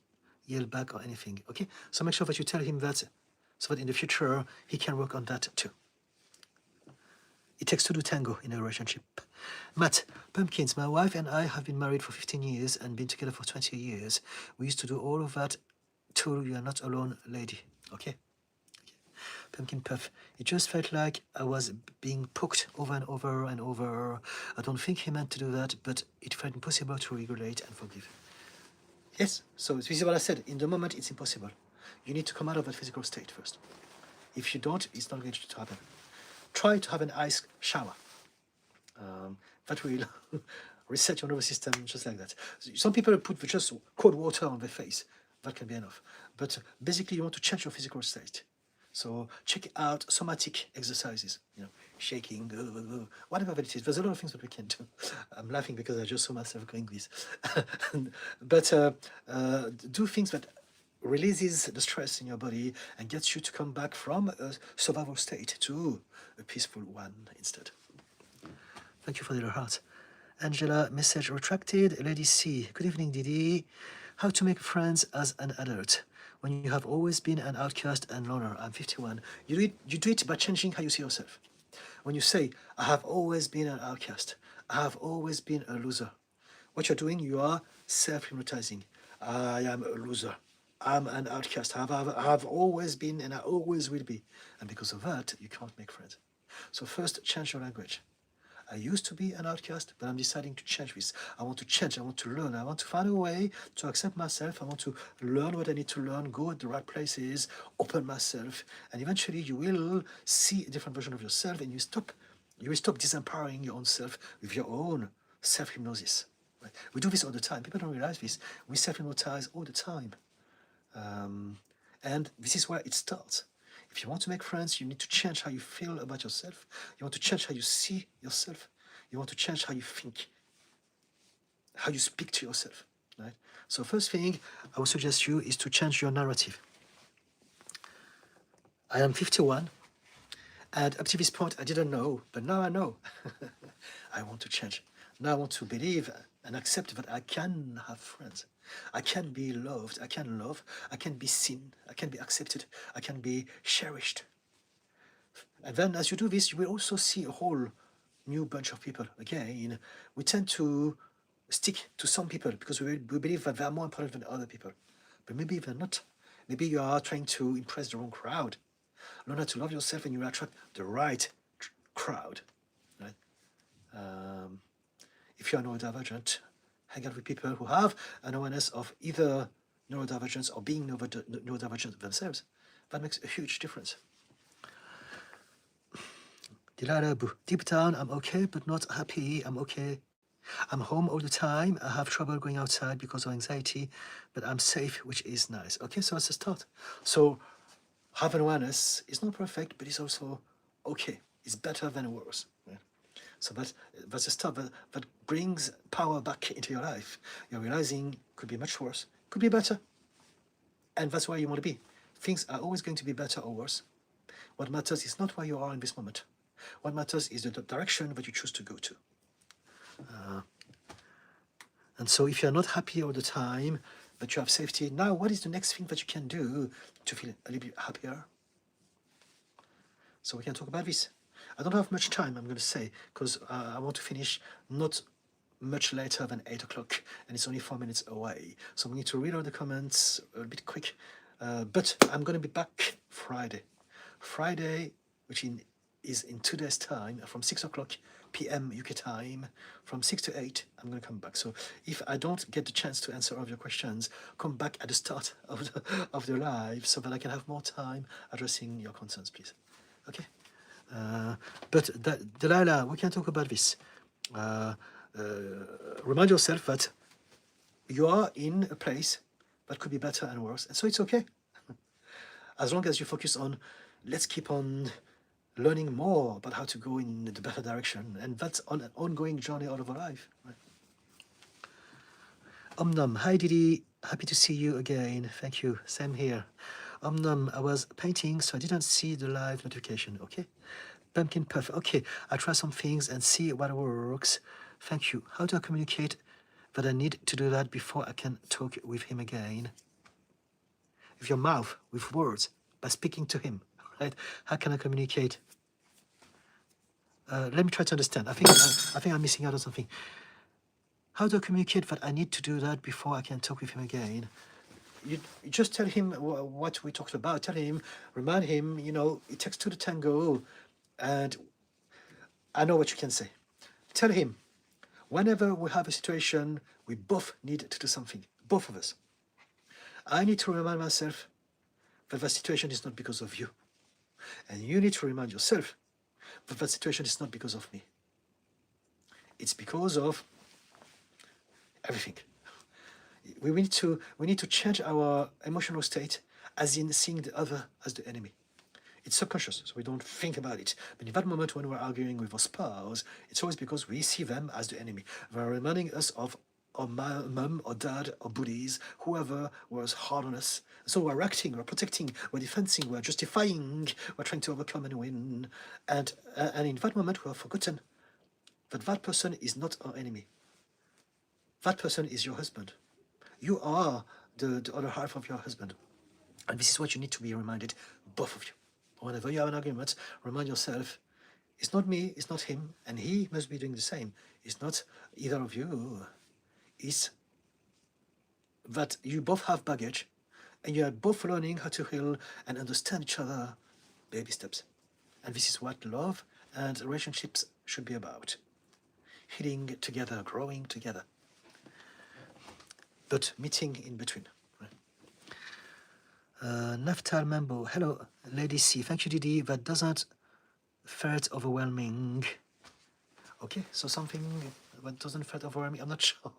yell back or anything. Okay? So make sure that you tell him that, so that in the future, he can work on that too. It takes two to tango in a relationship. Matt, Pumpkins, my wife and I have been married for 15 years and been together for 20 years. We used to do all of that too. You are not alone, lady. Okay? Pumpkin Puff. It just felt like I was being poked over and over and over. I don't think he meant to do that, but it felt impossible to regulate and forgive. Yes, so this is what I said. In the moment, it's impossible. You need to come out of that physical state first. If you don't, it's not going to happen. Try to have an ice shower. That will reset your nervous system just like that. Some people put just cold water on their face. That can be enough. But basically, you want to change your physical state. So check out somatic exercises, shaking, whatever it is. There's a lot of things that we can do. I'm laughing because I just saw myself going this. But do things that releases the stress in your body and gets you to come back from a survival state to a peaceful one instead. Thank you for the little heart. Angela, message retracted. Lady C, good evening, Didi. How to make friends as an adult when you have always been an outcast and loner? I'm 51. You do it by changing how you see yourself. When you say, I have always been an outcast, I have always been a loser, what you're doing, you are self-hypnotizing. I am a loser. I'm an outcast. I've always been and I always will be. And because of that, you can't make friends. So first, change your language. I used to be an outcast, but I'm deciding to change this. I want to change. I want to learn. I want to find a way to accept myself. I want to learn what I need to learn, go at the right places, open myself. And eventually you will see a different version of yourself and you will stop disempowering your own self with your own self-hypnosis. Right? We do this all the time. People don't realize this. We self-hypnotize all the time. And this is where it starts. If you want to make friends, you need to change how you feel about yourself. You want to change how you see yourself. You want to change how you think, how you speak to yourself. right? So first thing I would suggest you is to change your narrative. I am 51, and up to this point I didn't know, but now I know. I want to change. Now I want to believe and accept that I can have friends. I can be loved. I can love. I can be seen. I can be accepted. I can be cherished. And then as you do this, you will also see a whole new bunch of people. Again, we tend to stick to some people because we believe that they are more important than other people. But maybe they're not. Maybe you are trying to impress the wrong crowd. Learn how to love yourself and you will attract the right crowd. Right? If you are neurodivergent, hang out with people who have an awareness of either neurodivergence or being neurodivergent themselves. That makes a huge difference. Deep down, I'm okay, but not happy. I'm okay. I'm home all the time. I have trouble going outside because of anxiety, but I'm safe, which is nice. Okay, so that's a start. So have an awareness. It's not perfect, but it's also okay. It's better than worse. Right? So that's a start that brings power back into your life. You're realizing could be much worse, could be better. And that's where you want to be. Things are always going to be better or worse. What matters is not where you are in this moment. What matters is the direction that you choose to go to. And so if you're not happy all the time, but you have safety, now what is the next thing that you can do to feel a little bit happier? So we can talk about this. I don't have much time, I'm going to say, because I want to finish not much later than 8 o'clock, and it's only 4 minutes away. So we need to read all the comments a bit quick. But I'm going to be back Friday. Friday, which is in 2 days' time, from 6 o'clock p.m. UK time, from 6 to 8, I'm going to come back. So if I don't get the chance to answer all of your questions, come back at the start of the live so that I can have more time addressing your concerns, please. Okay? But Delilah, we can talk about this. Remind yourself that you are in a place that could be better and worse, and so it's okay. As long as you focus on, let's keep on learning more about how to go in the better direction, and that's on an ongoing journey all of our life. Right? Omnam, hi Didi, happy to see you again. Thank you, same here. Omnam, I was painting, so I didn't see the live notification. Okay. Pumpkin puff. Okay, I'll try some things and see what works. Thank you. How do I communicate that I need to do that before I can talk with him again? With your mouth, with words, by speaking to him, right? How can I communicate? Let me try to understand. I think I'm missing out on something. How do I communicate that I need to do that before I can talk with him again? You just tell him what we talked about. Tell him, remind him, it takes two to tango. And I know what you can say. Tell him, whenever we have a situation, we both need to do something, both of us. I need to remind myself that the situation is not because of you. And you need to remind yourself that the situation is not because of me. It's because of everything. We need to change our emotional state, as in seeing the other as the enemy. It's subconscious, so we don't think about it. But in that moment when we're arguing with our spouse, it's always because we see them as the enemy. They're reminding us of our mum or dad or bullies, whoever was hard on us. So we're acting, we're protecting, we're defending, we're justifying, we're trying to overcome and win. And in that moment, we have forgotten that that person is not our enemy. That person is your husband. You are the other half of your husband. And this is what you need to be reminded, both of you. Whenever you have an argument, remind yourself, it's not me, it's not him, and he must be doing the same. It's not either of you. It's that you both have baggage, and you are both learning how to heal and understand each other, baby steps. And this is what love and relationships should be about. Healing together, growing together, but meeting in between. Naftal Mambo, hello, Lady C. Thank you, Didi. That doesn't felt overwhelming. Okay, so something that doesn't feel overwhelming. I'm not sure.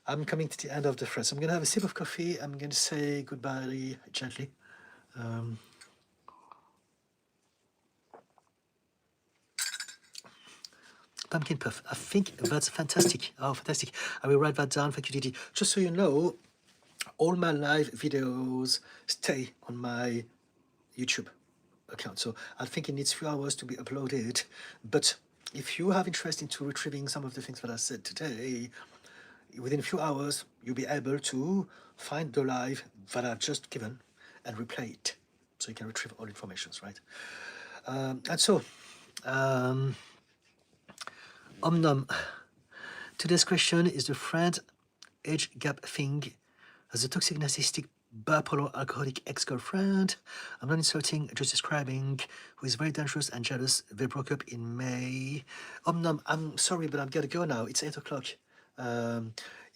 I'm coming to the end of the phrase. I'm going to have a sip of coffee. I'm going to say goodbye gently. Pumpkin Puff. I think that's fantastic. Oh, fantastic. I will write that down. Thank you, Didi. Just so you know, all my live videos stay on my YouTube account. So I think it needs a few hours to be uploaded. But if you have interest into retrieving some of the things that I said today, within a few hours, you'll be able to find the live that I've just given and replay it. So you can retrieve all informations, right? And so, Omnom. Today's question is the friend age gap thing as a toxic narcissistic bipolar alcoholic ex-girlfriend. I'm not insulting, just describing who is very dangerous and jealous. They broke up in May. Omnom, I'm sorry, but I've got to go now. It's 8 o'clock.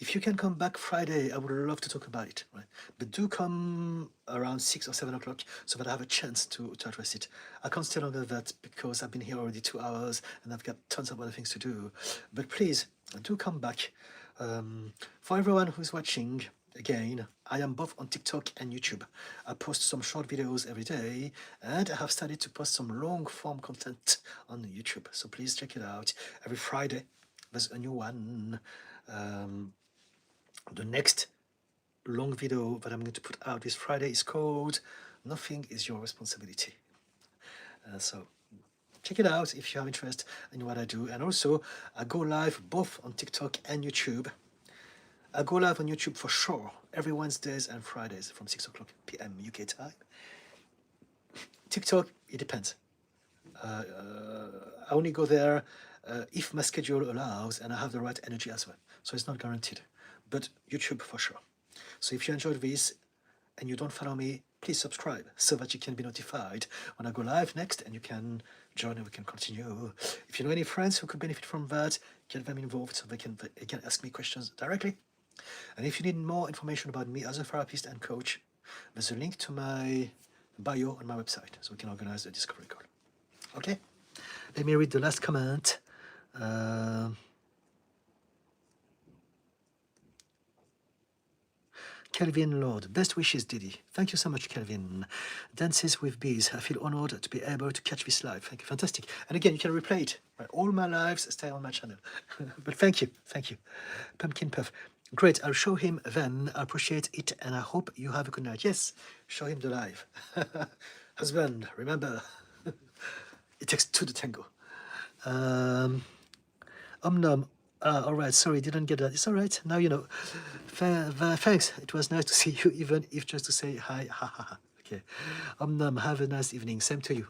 If you can come back Friday, I would love to talk about it. Right? But do come around 6 or 7 o'clock so that I have a chance to address it. I can't stay longer than that because I've been here already 2 hours and I've got tons of other things to do. But please, do come back. For everyone who's watching, again, I am both on TikTok and YouTube. I post some short videos every day, and I have started to post some long-form content on YouTube. So please check it out. Every Friday, there's a new one. The next long video that I'm going to put out this Friday is called Nothing is Your Responsibility. So check it out if you have interest in what I do. And also, I go live both on TikTok and YouTube. I go live on YouTube for sure every Wednesdays and Fridays from 6 o'clock p.m. UK time. TikTok, it depends. I only go there if my schedule allows and I have the right energy as well. So it's not guaranteed. But YouTube for sure. So if you enjoyed this and you don't follow me, please subscribe so that you can be notified when I go live next and you can join and we can continue. If you know any friends who could benefit from that, get them involved so they can ask me questions directly. And if you need more information about me as a therapist and coach, there's a link to my bio on my website so we can organize a discovery call. Okay? Let me read the last comment. Kelvin Lord, best wishes, Didi. Thank you so much, Kelvin. Dances with Bees. I feel honored to be able to catch this live. Thank you. Fantastic. And again, you can replay it. Right? All my lives stay on my channel. But thank you. Thank you. Pumpkin Puff. Great. I'll show him then. I appreciate it. And I hope you have a good night. Yes, show him the live. Husband, remember, it takes two to tango. Omnom. All right, sorry, didn't get that. It's all right. Now you know. Thanks. It was nice to see you, even if just to say hi. Ha ha ha. Okay. Omnom, have a nice evening. Same to you.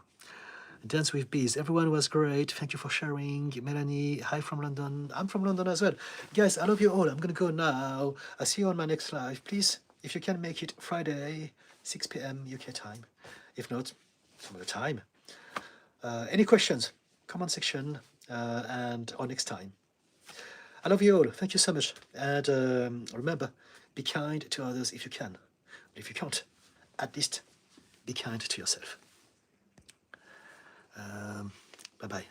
Dance with Bees. Everyone was great. Thank you for sharing. Melanie, hi from London. I'm from London as well. Guys, I love you all. I'm going to go now. I'll see you on my next live. Please, if you can make it Friday, 6 p.m. UK time. If not, some other time. Any questions? Comment section or next time. I love you all. Thank you so much. And remember, be kind to others if you can. But if you can't, at least be kind to yourself. Bye-bye.